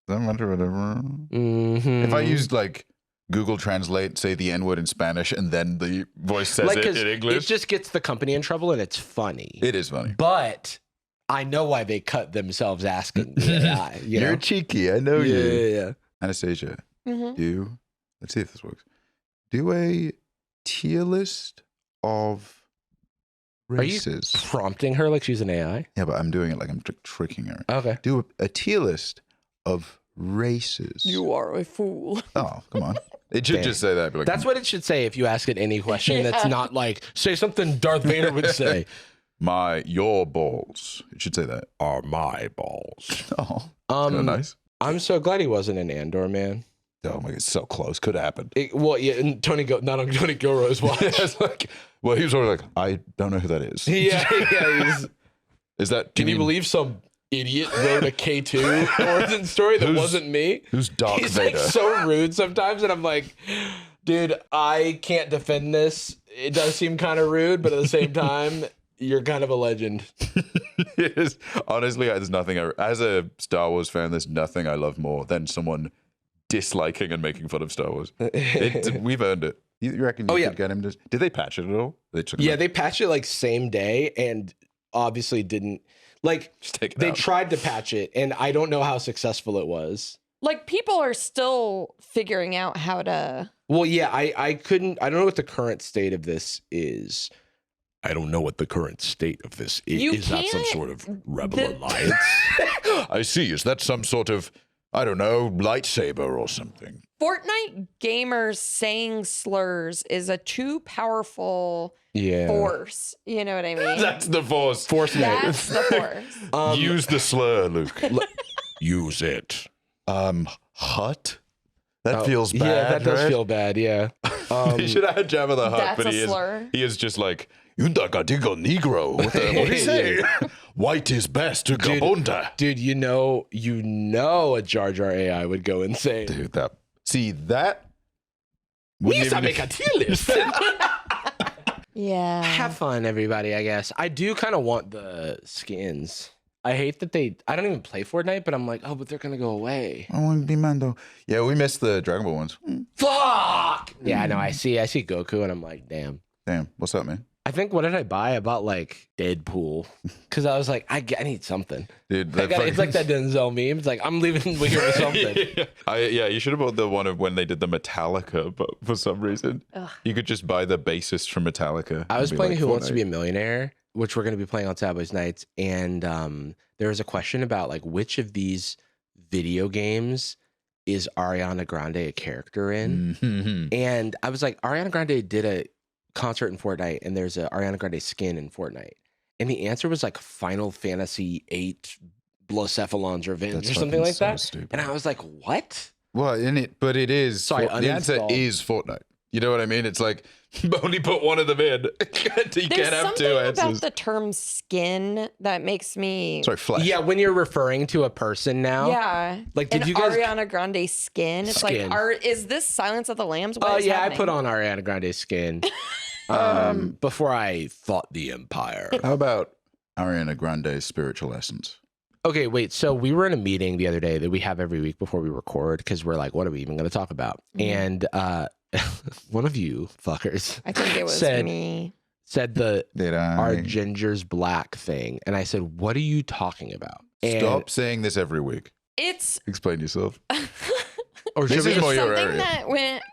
Doesn't matter, whatever.
Mm-hmm.
If I used like Google Translate, say the N-word in Spanish, and then the voice says
like,
it
'cause
in
it
English,
just gets the company in trouble and it's funny.
it is funny.
But I know why they cut themselves asking the AI.
You're cheeky, I know you.
Yeah.
Anastasia,
Mm-hmm.
let's see if this works. Do a tier list of races.
Are you prompting her like she's an AI?
Yeah, but I'm doing it like I'm tricking her.
Okay.
Do a tier list of races.
You are a fool.
Oh, come on. It should
Damn.
just say that. Be like,
That's what it should say if you ask it any question that's not like, say something Darth Vader would say.
your balls. It should say that.
Are my balls.
Oh, kinda nice.
I'm so glad he wasn't in Andor, man.
Oh my god, it's so close. Could have happened.
Well, yeah, and not on Tony Gilroy's watch.
It's like, well, he was sort of like, I don't know who that is.
yeah. He's,
Is that?
can you believe some idiot wrote a K2 origin story that wasn't me?
Who's Darth
He's
Vader?
like so rude sometimes, and I'm like, dude, I can't defend this. It does seem kind of rude, but at the same time, you're kind of a legend.
It is. Honestly, there's nothing. As a Star Wars fan, there's nothing I love more than someone disliking and making fun of Star Wars. We've earned it. You reckon you could get him to... Did they patch it at all?
They patched it like same day, and obviously didn't... Like, they tried to patch it, and I don't know how successful it was.
Like, people are still figuring out how to...
Well, yeah, I don't know what the current state of this is. I don't know what the current state of this is. Is that some sort of rebel alliance?
I see. Is that some sort of, I don't know, lightsaber or something?
Fortnite gamers saying slurs is a too powerful force. You know what I mean?
That's the force.
That's the force.
Use the slur, Luke.
Use it.
Hut? That feels bad.
Yeah, that does
right?
feel bad, yeah.
He should have had Jabba the Hutt,
That's
but
a slur.
he is just like, Undagadigo Negro. What did he say? White is best to Gabonda.
Dude, you know a Jar Jar AI would go insane.
Dude, that.
We used to make a tier list.
Yeah.
Have fun, everybody, I guess. I do kind of want the skins. I hate that I don't even play Fortnite, but I'm like, oh, but they're going to go away.
I want to be Mando. Yeah, we missed the Dragon Ball ones.
Fuck! Yeah, I know. I see Goku, and I'm like, damn.
Damn, what's up, man?
I think, what did I buy? I bought, like, Deadpool. Because I was like, I need something.
Dude,
It's like that Denzel meme. It's like, I'm leaving here with something.
Yeah, you should have bought the one of when they did the Metallica, but for some reason, you could just buy the bassist from Metallica.
I was playing
like,
Who Wants to Be a Millionaire, which we're going to be playing on Sad Boyz Nightz, and there was a question about like which of these video games is Ariana Grande a character in, and I was like, Ariana Grande did a concert in Fortnite, and there's a Ariana Grande skin in Fortnite, and the answer was like Final Fantasy VIII Blacephalon's Revenge or something like that,
stupid.
and I was like, what?
Well, but it is.
So
the answer is Fortnite. You know what I mean? It's like only put one of them in. You can't have two answers.
About the term skin that makes me...
Sorry, flesh.
Yeah, when you're referring to a person now.
Yeah.
Like, did
and
you guys...
Ariana Grande skin. It's
Skin.
like, is this Silence of the Lambs? What is
yeah,
happening?
I put on Ariana Grande's skin before I fought the Empire.
How about Ariana Grande's spiritual essence?
Okay, wait. So we were in a meeting the other day that we have every week before we record because we're like, what are we even going to talk about? And one of you fuckers,
I think it was me,
said our Ginger's Black thing, and I said, what are you talking about?
Stop saying this every week. Explain yourself.
Or
this is more your area.
That went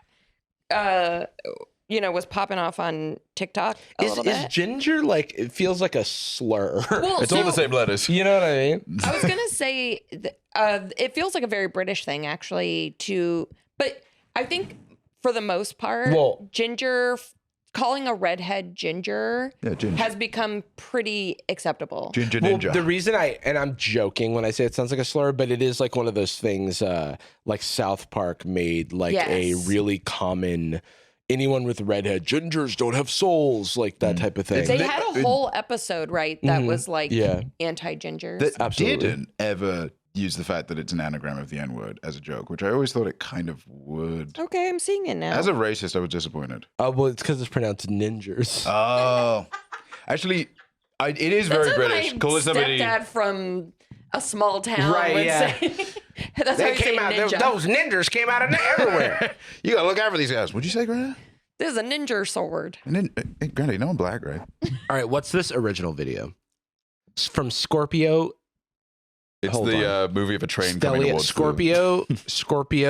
was popping off on TikTok a little bit.
Is ginger like, it feels like a slur.
Well,
it's all the same letters.
You know what I mean?
I was gonna say it feels like a very British thing actually but I think for the most part, ginger, calling a redhead ginger, has become pretty acceptable.
Ginger ninja.
Well, the reason I'm joking when I say it sounds like a slur, but it is like one of those things like South Park made like a really common, anyone with redhead gingers don't have souls, like that type of thing.
They had a whole episode, right, that was like anti-gingers.
That didn't ever use the fact that it's an anagram of the N-word as a joke, which I always thought it kind of would.
Okay, I'm seeing it now.
As a racist, I was disappointed.
Well, it's because it's pronounced ningers.
Oh. Actually, it is very British.
Call it somebody. Stepdad from a small town would say. That's how you say ninja.
Those ninjas came out of everywhere.
You gotta look out for these guys. What'd you say, Greta?
This is a ninja sword.
Hey, Greta, you know I'm black, right?
All right, what's this original video? It's from Scorpio.
It's the movie of a train coming towards
Scorpio,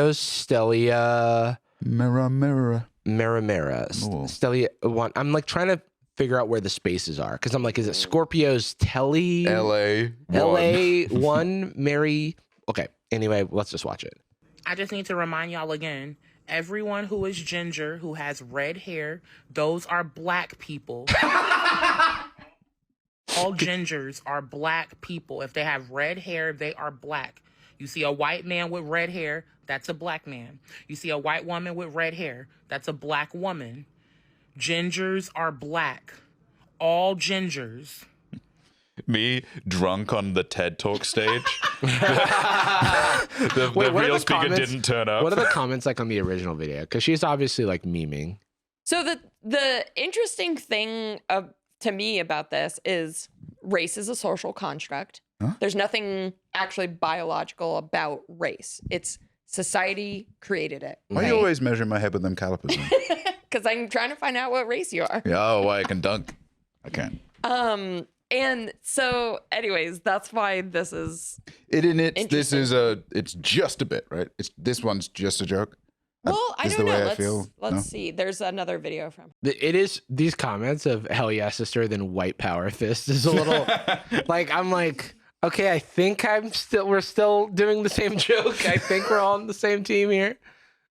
Stelia.
Mira.
Stelia one. I'm like trying to figure out where the spaces are because I'm like, is it Scorpio's Telly? LA one, Mary. Okay. Anyway, let's just watch it.
I just need to remind y'all again. Everyone who is ginger, who has red hair, those are black people. All gingers are black people. If they have red hair, they are black. You see a white man with red hair, that's a black man. You see a white woman with red hair, that's a black woman. Gingers are black. All gingers.
Me drunk on the TED Talk stage. the real speaker didn't turn up.
What are the comments like on the original video? Because she's obviously like memeing.
So the interesting thing to me about this is race is a social construct. Huh? There's nothing actually biological about race. It's society created it.
Why are you always measuring my head with them calipers?
Because I'm trying to find out what race you are.
Yeah, oh, why I can dunk. I can.
And so, anyways, that's why this is.
It's just a bit, right? This one's just a joke.
Well, I don't know. Let's see. There's another video from.
It is these comments of hell yeah, sister, then white power fist is a little like I'm like, okay, I think we're still doing the same joke. I think we're all on the same team here.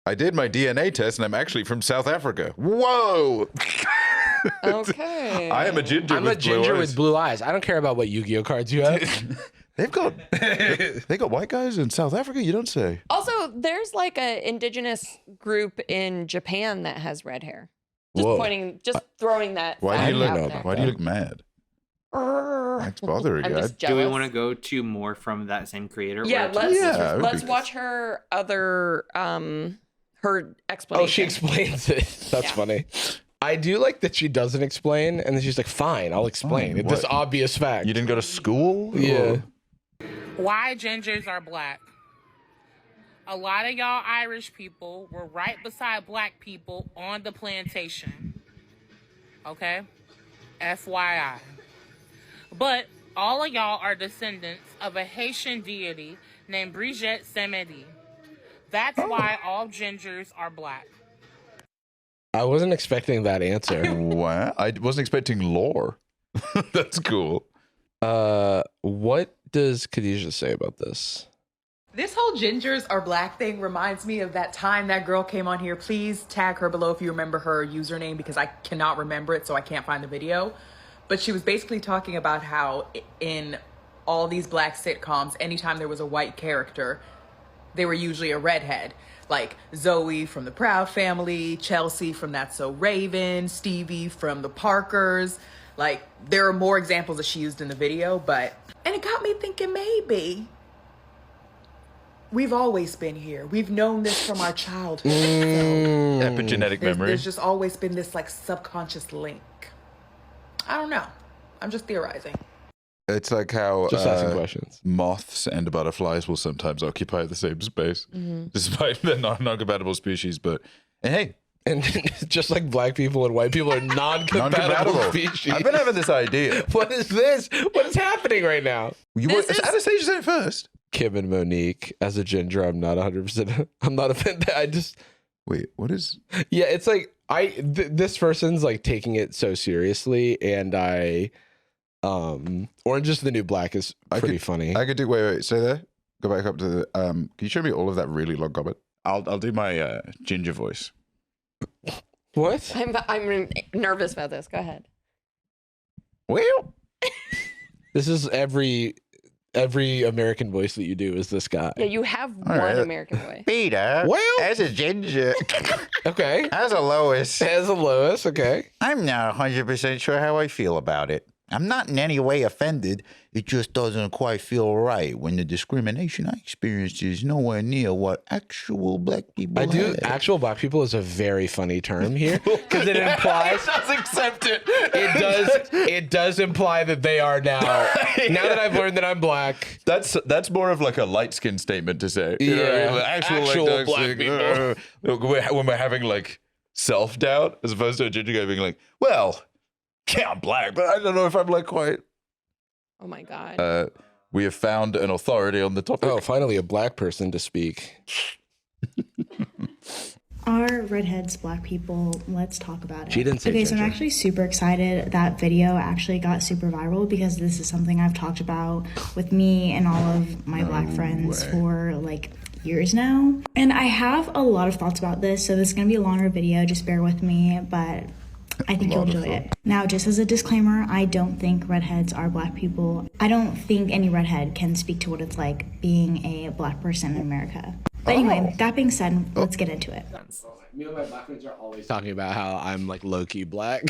I did my DNA test and I'm actually from South Africa. Whoa.
Okay.
I am a ginger.
I'm a ginger with blue eyes. I don't care about what Yu-Gi-Oh cards you have.
They got white guys in South Africa. You don't say.
Also, there's like a indigenous group in Japan that has red hair. Just throwing that.
Why do you look mad? That's bothering you.
Do we want to go to more from that same creator?
Yeah, let's watch her other her explanation.
Oh, she explains it. That's funny. I do like that she doesn't explain, and then she's like, "Fine, I'll explain." It's this obvious fact.
You didn't go to school?
Yeah.
Why gingers are black? A lot of y'all Irish people were right beside black people on the plantation. Okay? FYI. But all of y'all are descendants of a Haitian deity named Brigitte Samedi. That's why all gingers are black.
I wasn't expecting that answer.
What? I wasn't expecting lore. That's cool.
What does Khadijah say about this?
This whole gingers are black thing reminds me of that time that girl came on here. Please tag her below if you remember her username, because I cannot remember it, so I can't find the video. But she was basically talking about how in all these black sitcoms, anytime there was a white character, they were usually a redhead. Like Zoe from the Proud Family, Chelsea from That's So Raven, Stevie from the Parkers. Like, there are more examples that she used in the video, and it got me thinking maybe we've always been here. We've known this from our childhood.
Epigenetic memory.
There's just always been this like subconscious link. I don't know. I'm just theorizing.
It's like how
just asking questions.
Moths and butterflies will sometimes occupy the same space, despite they're non-compatible species. But hey,
and just like black people and white people are non-compatible species.
I've been having this idea.
What is this? What is happening right now?
Anastasia said it first.
Kim and Monique as a ginger. I'm not 100%. I'm not offended. I just
wait. What is?
Yeah, it's like this person's like taking it so seriously, and Orange is the New Black is pretty funny.
I could do. Wait. Stay there. Go back up to the. Can you show me all of that really long comment? I'll do my ginger voice.
What?
I'm nervous about this. Go ahead.
Well,
this is every American voice that you do is this guy.
Yeah, you have one American voice.
Peter.
Well,
as a ginger.
Okay.
As a Lois.
Okay.
I'm not 100% sure how I feel about it. I'm not in any way offended. It just doesn't quite feel right when the discrimination I experienced is nowhere near what actual black people have.
Actual black people is a very funny term here because it implies.
It does accept it.
It does imply that they are now. Now that I've learned that I'm black.
That's more of like a light skin statement to say.
Yeah.
Actual
black people.
When we're having like self-doubt as opposed to a ginger guy being like, well, yeah, I'm black, but I don't know if I'm like quite.
Oh my God.
We have found an authority on the topic.
Oh, finally a black person to speak.
Our Redheads Black people, let's talk about it.
She didn't say
Okay,
ginger.
so I'm actually super excited that video actually got super viral because this is something I've talked about with me and all of my black friends for like years now. And I have a lot of thoughts about this, so this is going to be a longer video, just bear with me, but I think you'll enjoy it. Now, just as a disclaimer, I don't think redheads are black people. I don't think any redhead can speak to what it's like being a black person in America. But anyway, that being said, let's get into it.
Me and my black friends are always talking about how I'm like low-key black.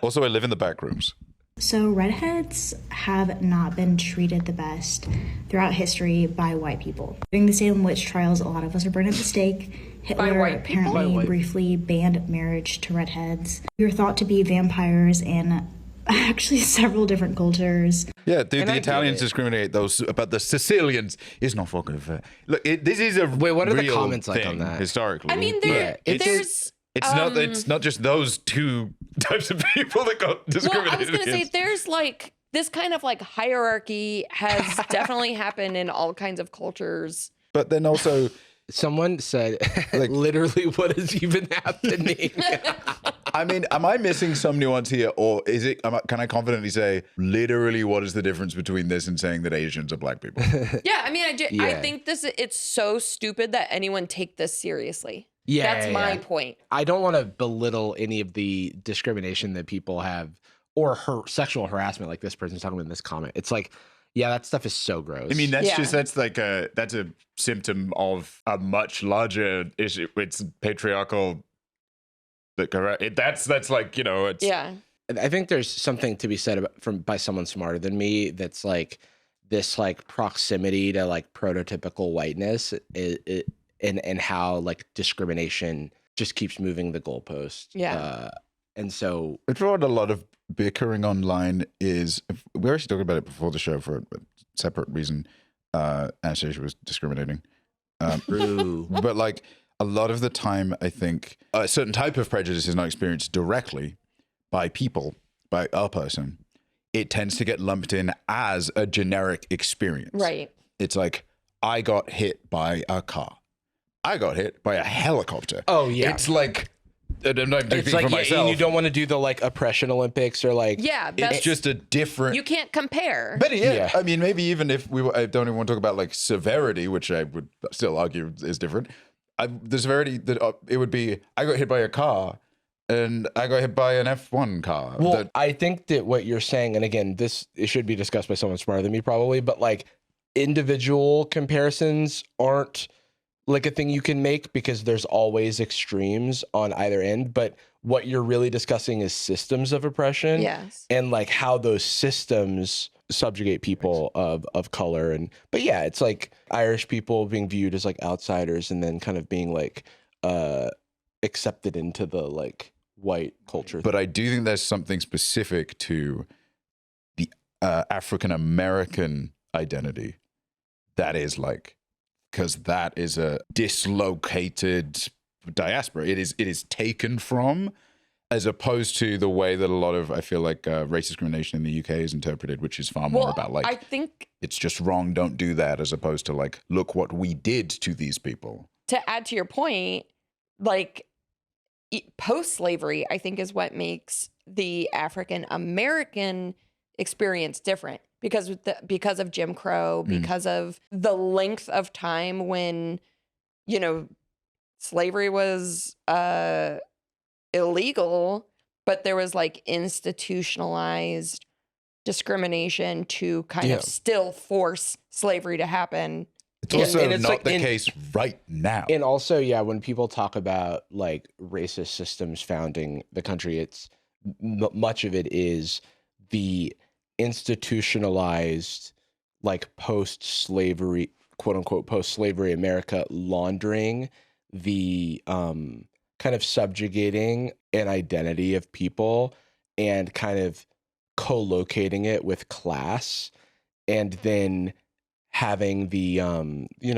Also, I live in the back rooms.
So redheads have not been treated the best throughout history by white people. During the Salem witch trials, a lot of us are burned at the stake. Hitler apparently briefly banned marriage to redheads. We were thought to be vampires in actually several different cultures.
Yeah, dude, the Italians discriminate those about the Sicilians. It's not fucking fair. Look, this is a
what are the
real
comments like
thing
on that?
Historically?
I mean,
it's not just those two types of people that got discriminated
Well, I was going to say
against.
there's like this kind of like hierarchy has definitely happened in all kinds of cultures.
But then also,
someone said, like, literally, what is even happening?
I mean, am I missing some nuance here, or is it? Can I confidently say, literally, what is the difference between this and saying that Asians are black people?
Yeah, I mean, I think it's so stupid that anyone take this seriously.
Yeah,
that's my point.
I don't want to belittle any of the discrimination that people have or sexual harassment like this person's talking about in this comment. It's like, yeah, that stuff is so gross.
I mean, that's a symptom of a much larger issue. It's patriarchal. That's like, you know, it's
I think there's something to be said by someone smarter than me. That's like this like proximity to like prototypical whiteness. And how like discrimination just keeps moving the goalpost.
Yeah.
And so
it's brought a lot of bickering online. We actually talked about it before the show for a separate reason. Anastasia was discriminating. But like a lot of the time, I think a certain type of prejudice is not experienced directly by people, by a person. It tends to get lumped in as a generic experience.
Right.
It's like, I got hit by a car. I got hit by a helicopter.
Oh, yeah.
It's like, I'm not speaking
like,
for myself.
And you don't want to do the like oppression Olympics or like.
Yeah.
It's just a different.
You can't compare.
But yeah, I mean, maybe even if I don't even want to talk about like severity, which I would still argue is different. The severity that it would be, I got hit by a car and I got hit by an F1 car.
Well, I think that what you're saying, and again, it should be discussed by someone smarter than me probably, but like individual comparisons aren't like a thing you can make because there's always extremes on either end. But what you're really discussing is systems of oppression.
Yes.
And like how those systems subjugate people of color. But yeah, it's like Irish people being viewed as like outsiders and then kind of being like accepted into the like white culture.
But I do think there's something specific to the African American identity that is like, because that is a dislocated diaspora. It is taken from, as opposed to the way that a lot of, I feel like, race discrimination in the UK is interpreted, which is far more about like,
I think
it's just wrong, don't do that, as opposed to like, look what we did to these people.
To add to your point, like post-slavery, I think is what makes the African American experience different. Because of Jim Crow, because of the length of time when, you know, slavery was illegal, but there was like institutionalized discrimination to kind of still force slavery to happen.
It's also not the case right now.
And also, yeah, when people talk about like racist systems founding the country, it's much of it is the institutionalized like post-slavery, quote unquote, post-slavery America laundering the kind of subjugating an identity of people and kind of co-locating it with class, and then having the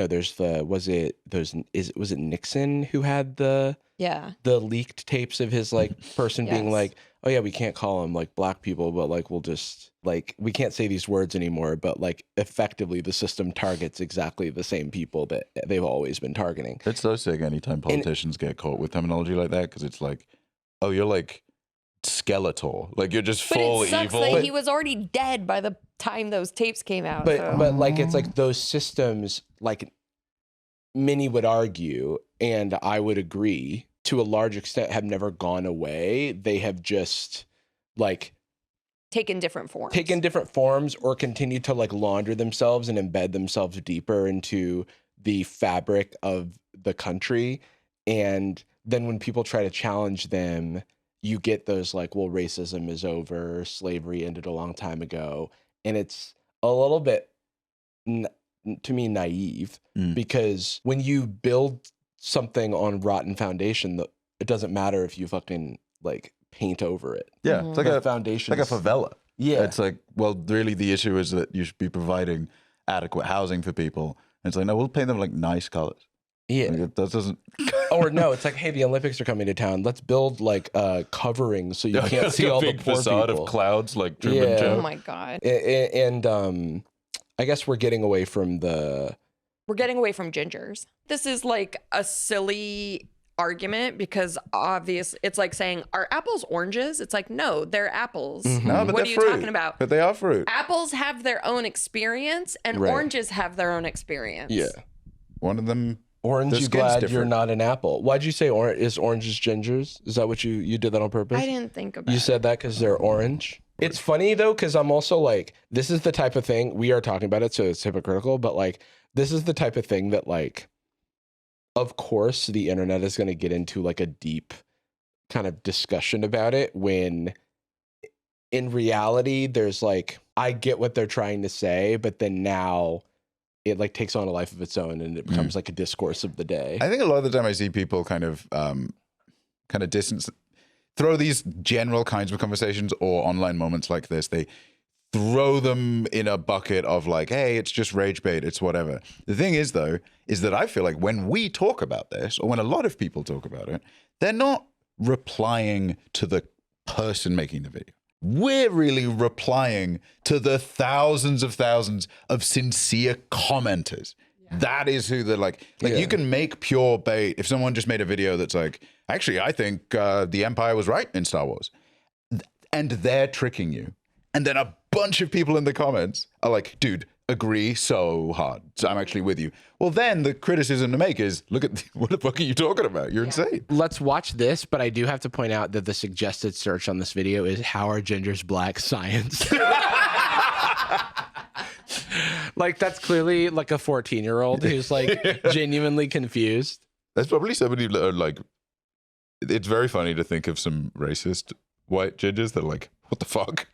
there's the was it Nixon who had the leaked tapes of his like person being like, oh yeah, we can't call them like black people, but like we'll just like, we can't say these words anymore, but like effectively the system targets exactly the same people that they've always been targeting.
It's so sick anytime politicians get caught with terminology like that, because it's like, oh, you're like Skeletor, like you're just full
evil. But it sucks that he was already dead by the time those tapes came out.
But like, it's like those systems, like many would argue, and I would agree to a large extent have never gone away. They have just like
taken different forms
or continue to like launder themselves and embed themselves deeper into the fabric of the country. And then when people try to challenge them, you get those like, well, racism is over, slavery ended a long time ago. And it's a little bit, to me, naive, because when you build something on rotten foundation, it doesn't matter if you fucking like paint over it.
Yeah, it's like a
foundation,
like a favela.
Yeah,
it's like, well, really, the issue is that you should be providing adequate housing for people. And it's like, no, we'll paint them like nice colors.
Yeah,
like, that doesn't.
Or no, it's like, hey, the Olympics are coming to town. Let's build like covering so you can't see all the poor
facade
people.
Of clouds, like Truman Joe.
Oh my god!
And I guess we're getting away from
gingers. This is like a silly argument because it's like saying, are apples oranges? It's like, no, they're apples.
No, but
what are you
fruit.
talking about?
But they are fruit.
Apples have their own experience and oranges have their own experience.
Yeah.
One of them.
Orange, you glad you're not an apple. Why'd you say is oranges gingers? Is that what you did that on purpose?
I didn't think about it.
You said that because they're orange? It's funny though, because I'm also like, this is the type of thing, we are talking about it, so it's hypocritical, but like, this is the type of thing that like, of course, the internet is going to get into like a deep kind of discussion about it when in reality, there's like, I get what they're trying to say, but then now it like takes on a life of its own and it becomes like a discourse of the day.
I think a lot of the time I see people kind of distance, throw these general kinds of conversations or online moments like this, they throw them in a bucket of like, hey, it's just rage bait, it's whatever. The thing is, though, is that I feel like when we talk about this, or when a lot of people talk about it, they're not replying to the person making the video. We're really replying to the thousands of sincere commenters. Yeah. That is who they're like you can make pure bait. If someone just made a video that's like, actually, I think the Empire was right in Star Wars, and they're tricking you. And then a bunch of people in the comments are like, dude, agree so hard. So I'm actually with you. Well, then the criticism to make is, look at what the fuck are you talking about? You're insane.
Let's watch this, but I do have to point out that the suggested search on this video is how are gingers black science? Like that's clearly like a 14-year-old who's like genuinely confused.
That's probably somebody like, it's very funny to think of some racist white gingers that are like, what the fuck?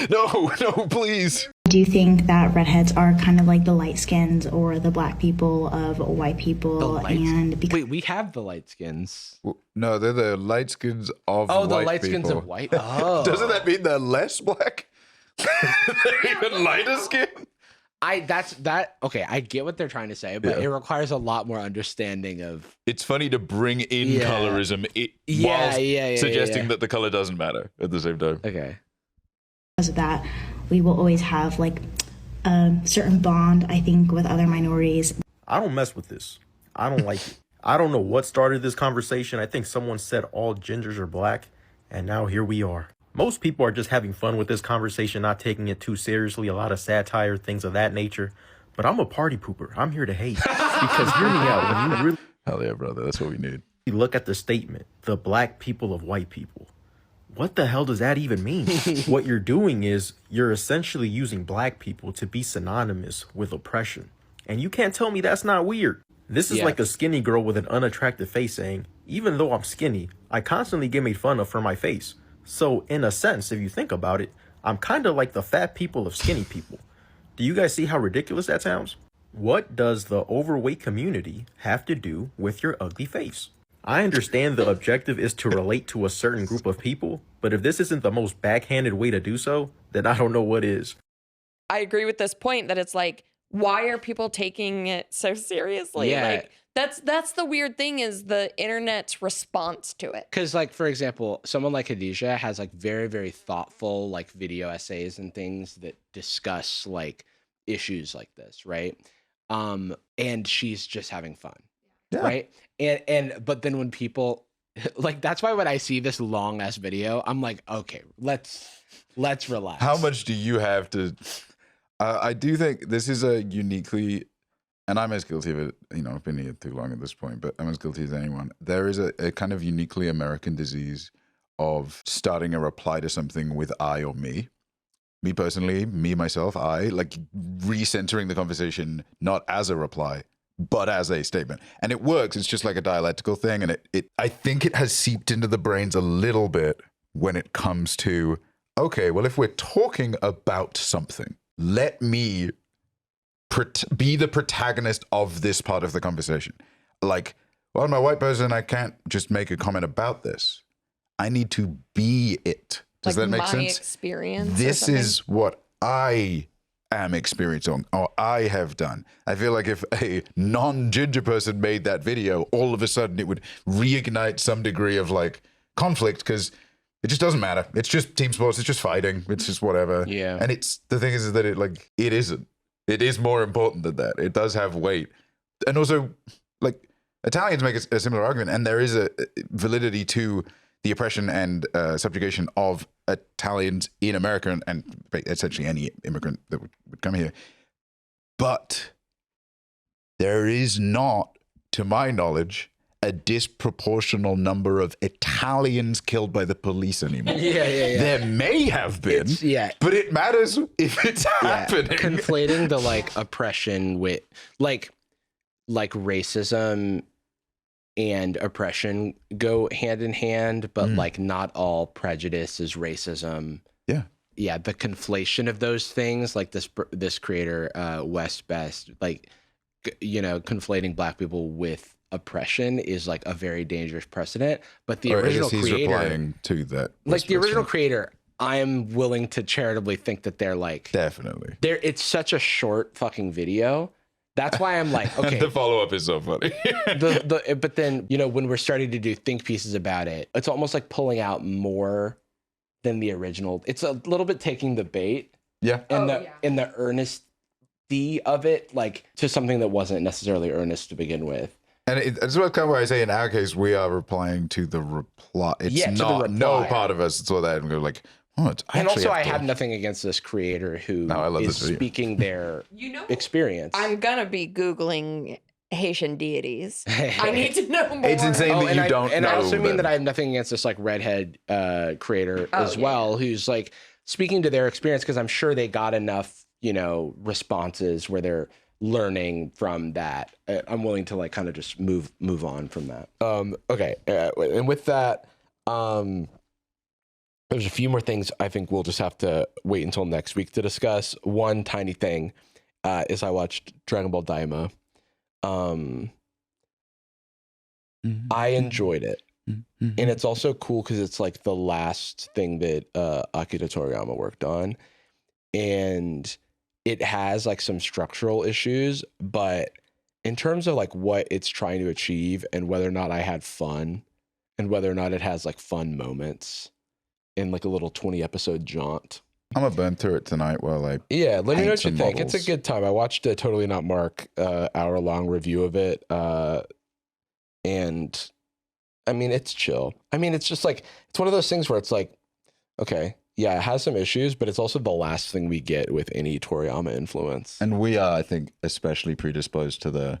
No, please.
Do you think that redheads are kind of like the light skins or the black people of white people?
Wait, we have the light skins.
No, they're the light skins of white people.
Oh, the light skins of white. Oh.
Doesn't that mean they're less black? They're even lighter skin?
Okay, I get what they're trying to say, but it requires a lot more understanding of.
It's funny to bring in colorism while suggesting that the color doesn't matter at the same time.
Okay.
Because of that, we will always have like a certain bond, I think, with other minorities.
I don't mess with this. I don't like it. I don't know what started this conversation. I think someone said all gingers are black, and now here we are. Most people are just having fun with this conversation, not taking it too seriously, a lot of satire, things of that nature. But I'm a party pooper. I'm here to hate. Because hear me out, when you really
hell yeah, brother, that's what we need.
Look at the statement, the black people of white people. What the hell does that even mean? What you're doing is you're essentially using black people to be synonymous with oppression. And you can't tell me that's not weird. This is like a skinny girl with an unattractive face saying, even though I'm skinny, I constantly get made fun of for my face. So in a sense, if you think about it, I'm kind of like the fat people of skinny people. Do you guys see how ridiculous that sounds? What does the overweight community have to do with your ugly face? I understand the objective is to relate to a certain group of people, but if this isn't the most backhanded way to do so, then I don't know what is.
I agree with this point that it's like, why are people taking it so seriously?
Yeah.
Like that's the weird thing is the internet's response to it.
Because like, for example, someone like Adika has like very, very thoughtful like video essays and things that discuss like issues like this, right? And she's just having fun. Yeah. Right. But then when people like, that's why when I see this long ass video, I'm like, okay, let's relax.
How much do you have to, I do think this is a uniquely and I'm as guilty of it, I've been here too long at this point, but I'm as guilty as anyone. There is a kind of uniquely American disease of starting a reply to something with I or me. Me personally, me, myself, I, like recentering the conversation not as a reply, but as a statement. And it works. It's just like a dialectical thing. And I think it has seeped into the brains a little bit when it comes to, okay, well, if we're talking about something, let me be the protagonist of this part of the conversation. Like, well, I'm a white person. I can't just make a comment about this. I need to be it. Does that make sense?
Experience.
This is what I am experiencing or I have done. I feel like if a non-ginger person made that video, all of a sudden it would reignite some degree of like conflict because it just doesn't matter. It's just team sports. It's just fighting. It's just whatever.
Yeah.
And the thing is that it isn't. It is more important than that. It does have weight. And also, like, Italians make a similar argument, and there is a validity to the oppression and subjugation of Italians in America and essentially any immigrant that would come here. But there is not, to my knowledge, a disproportional number of Italians killed by the police anymore.
Yeah.
There may have been, but it matters if it's happening.
Conflating the like oppression with like racism and oppression go hand in hand, but like not all prejudice is racism. Yeah, the conflation of those things, like this creator, West Best, like conflating Black people with oppression is like a very dangerous precedent. But the original creator,
replying to that,
like the original creator, I'm willing to charitably think that they're like
definitely.
It's such a short fucking video. That's why I'm like, okay.
The follow-up is so funny.
But then, when we're starting to do think pieces about it, it's almost like pulling out more than the original. It's a little bit taking the bait.
Yeah.
In the earnesty of it, like to something that wasn't necessarily earnest to begin with.
And it's what kind of why I say in our case, we are replying to the reply. It's not no part of us saw that and go like, oh, it's
and also I have nothing against this creator who is speaking their experience.
I'm gonna be Googling Haitian deities. I need to know more.
It's insane that you don't know.
And I also mean that I have nothing against this like redhead creator as well, who's like speaking to their experience because I'm sure they got enough, responses where they're learning from that. I'm willing to like kind of just move on from that. Okay, and with that, there's a few more things I think we'll just have to wait until next week to discuss. One tiny thing is I watched Dragon Ball DAIMA. I enjoyed it. And it's also cool because it's like the last thing that Akira Toriyama worked on. And it has like some structural issues, but in terms of like what it's trying to achieve and whether or not I had fun and whether or not it has like fun moments in like a little 20 episode jaunt.
I'm gonna burn through it tonight while I
let me know what you think. It's a good time. I watched a Totally Not Mark hour-long review of it, and I mean it's chill. I mean it's just like it's one of those things where it's like, okay, yeah, it has some issues, but it's also the last thing we get with any Toriyama influence.
And we are, I think, especially predisposed to the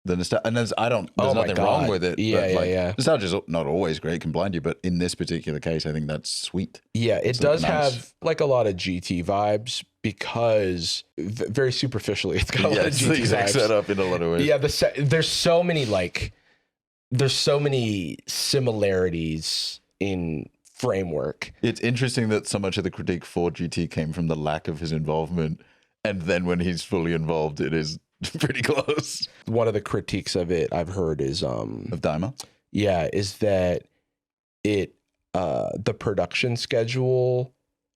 nostalgia. And there's nothing wrong with it.
Yeah.
Nostalgia's not always great, can blind you, but in this particular case, I think that's sweet.
Yeah, it does have like a lot of GT vibes because very superficially, it's got a lot of GT vibes.
Setup in a lot of ways.
Yeah, there's so many similarities in framework.
It's interesting that so much of the critique for GT came from the lack of his involvement, and then when he's fully involved, it is pretty close.
One of the critiques of it I've heard is
of DAIMA.
Yeah, is that it the production schedule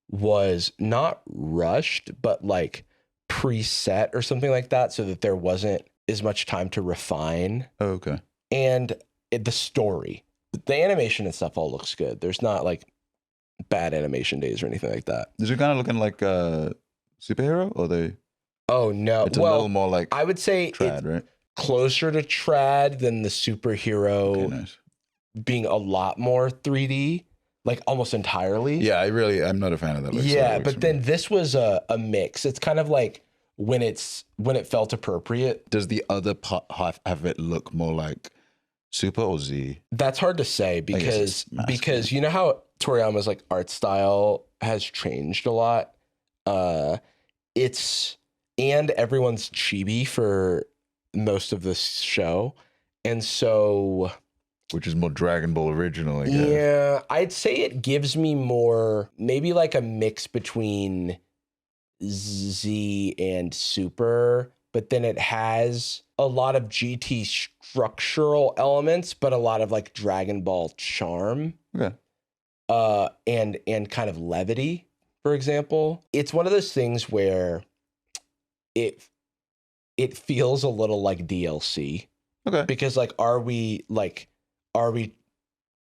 was not rushed, but like preset or something like that, so that there wasn't as much time to refine.
Oh, okay.
And the story, the animation and stuff all looks good. There's not like bad animation days or anything like that.
Is it kind of looking like a superhero, or they?
Oh no,
it's a little more like
I would say
trad, right?
Closer to trad than the superhero being a lot more 3D, like almost entirely.
Yeah, I'm not a fan of that.
Yeah, but then this was a mix. It's kind of like when it felt appropriate.
Does the other part have it look more like Super or Z?
That's hard to say because you know how Toriyama's like art style has changed a lot. And everyone's chibi for most of this show, and so.
Which is more Dragon Ball original, I guess.
Yeah, I'd say it gives me more, maybe like a mix between Z and Super, but then it has a lot of GT structural elements, but a lot of like Dragon Ball charm.
Okay.
And kind of levity, for example. It's one of those things where it feels a little like DLC.
Okay.
Because like, are we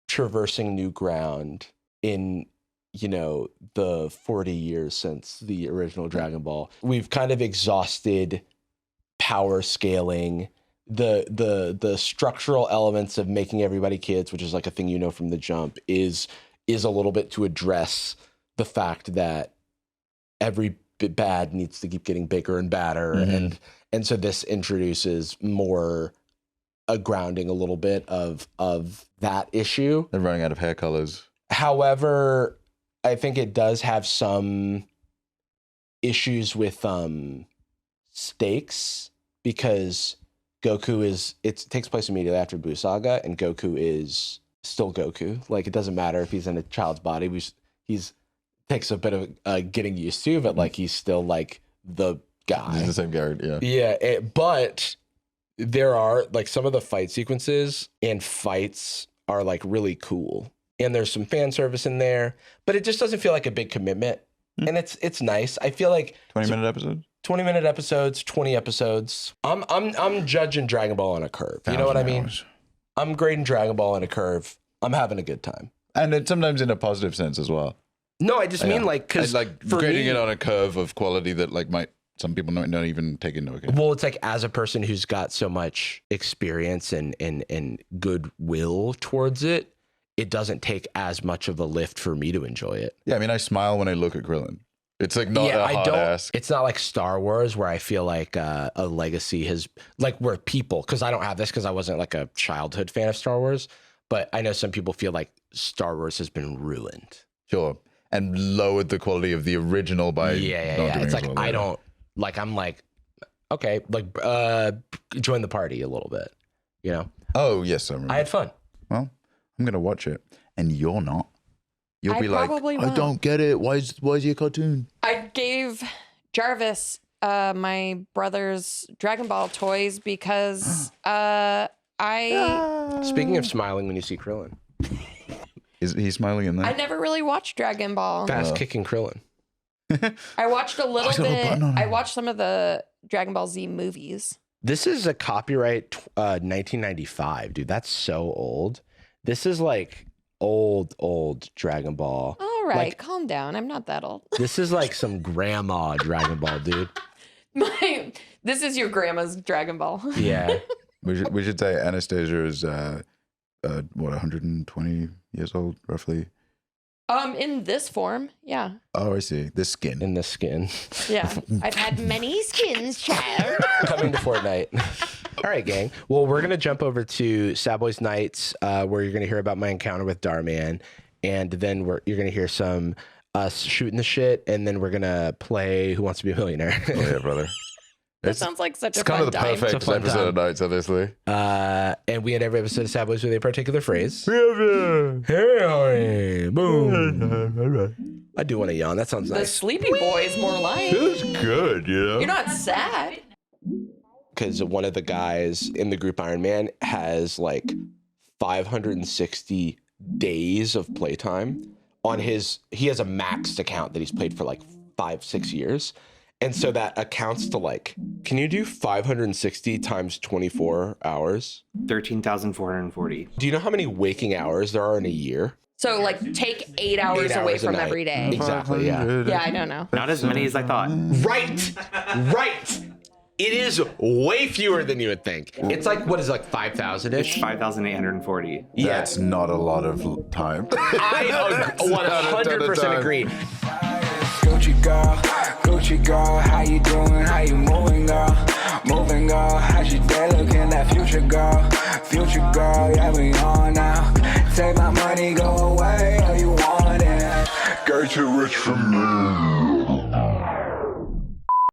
traversing new ground in, you know, the 40 years since the original Dragon Ball? We've kind of exhausted power scaling, the structural elements of making everybody kids, which is like a thing, you know, from the jump, is a little bit to address the fact that every bad needs to keep getting bigger and badder. And so this introduces more a grounding a little bit of that issue.
They're running out of hair colors. However,
I think it does have some issues with stakes, because Goku it takes place immediately after Buu Saga, and Goku is still Goku. Like, it doesn't matter if he's in a child's body. He's takes a bit of getting used to, but like he's still like the guy.
He's the same guy, yeah.
Yeah, but there are like some of the fight sequences and fights are like really cool, and there's some fan service in there, but it just doesn't feel like a big commitment. And it's nice. I feel like
20-minute episodes.
20-minute episodes, 20 episodes. I'm judging Dragon Ball on a curve. You know what I mean?
Hours.
I'm grading Dragon Ball on a curve. I'm having a good time.
And it's sometimes in a positive sense as well.
No, I just mean like, because
like grading it on a curve of quality that like some people not even take into account.
Well, it's like, as a person who's got so much experience and goodwill towards it, it doesn't take as much of a lift for me to enjoy it.
Yeah, I mean, I smile when I look at Krillin. It's like not a hard ass.
It's not like Star Wars where I feel like a legacy has, like, where people, because I don't have this because I wasn't like a childhood fan of Star Wars, but I know some people feel like Star Wars has been ruined.
Sure. And lowered the quality of the original by
yeah. It's like, I don't, like, I'm like, okay, like, join the party a little bit, you know?
Oh, yes, I remember.
I had fun.
Well, I'm going to watch it. And you're not. You'll be like,
won't.
I don't get it. Why is he a cartoon?
I gave Jarvis my brother's Dragon Ball toys because
Speaking of smiling when you see Krillin.
Is he smiling in there?
I never really watched Dragon Ball.
Fast kicking Krillin.
I watched a little bit. I watched some of the Dragon Ball Z movies.
This is a copyright 1995, dude. That's so old. This is like old Dragon Ball.
All right,
like,
calm down. I'm not that old.
This is like some grandma Dragon Ball, dude.
This is your grandma's Dragon Ball.
Yeah.
We should say Anastasia is 120 years old, roughly.
In this form, yeah.
Oh, I see. This skin.
In the skin.
Yeah. I've had many skins, child.
Coming to Fortnite. All right, gang. Well, we're going to jump over to Sad Boyz Nightz, where you're going to hear about my encounter with Darman. And then you're going to hear some us shooting the shit. And then we're going to play Who Wants to Be a Millionaire.
Oh, yeah, brother.
That sounds like such a fun time.
It's kind of the perfect episode of Nightz, obviously.
And we end every episode of Sad Boyz with a particular phrase. Hey, boom. I do want to yawn. That sounds nice.
The Sleepy Boys, more like.
It was good, you know?
You're not sad.
Because one of the guys in the group Iron Man has like 560 days of playtime on he has a maxed account that he's played for like 5-6 years. And so that accounts to like, can you do 560 times 24 hours?
13,440.
Do you know how many waking hours there are in a year?
So like take 8 hours away from every day.
Exactly, yeah.
Yeah, I don't know.
Not as many as I thought.
Right. It is way fewer than you would think. It's like, what is it, like 5,000-ish?
5,840.
Yeah.
That's not a lot of time.
I 100% agree.
Gucci girl, Gucci girl, how you doing? How you moving, girl? Moving, girl. How's your day looking? That future girl, yeah, we on now. Take my money, go away, all you want it.
Girl, too rich for me.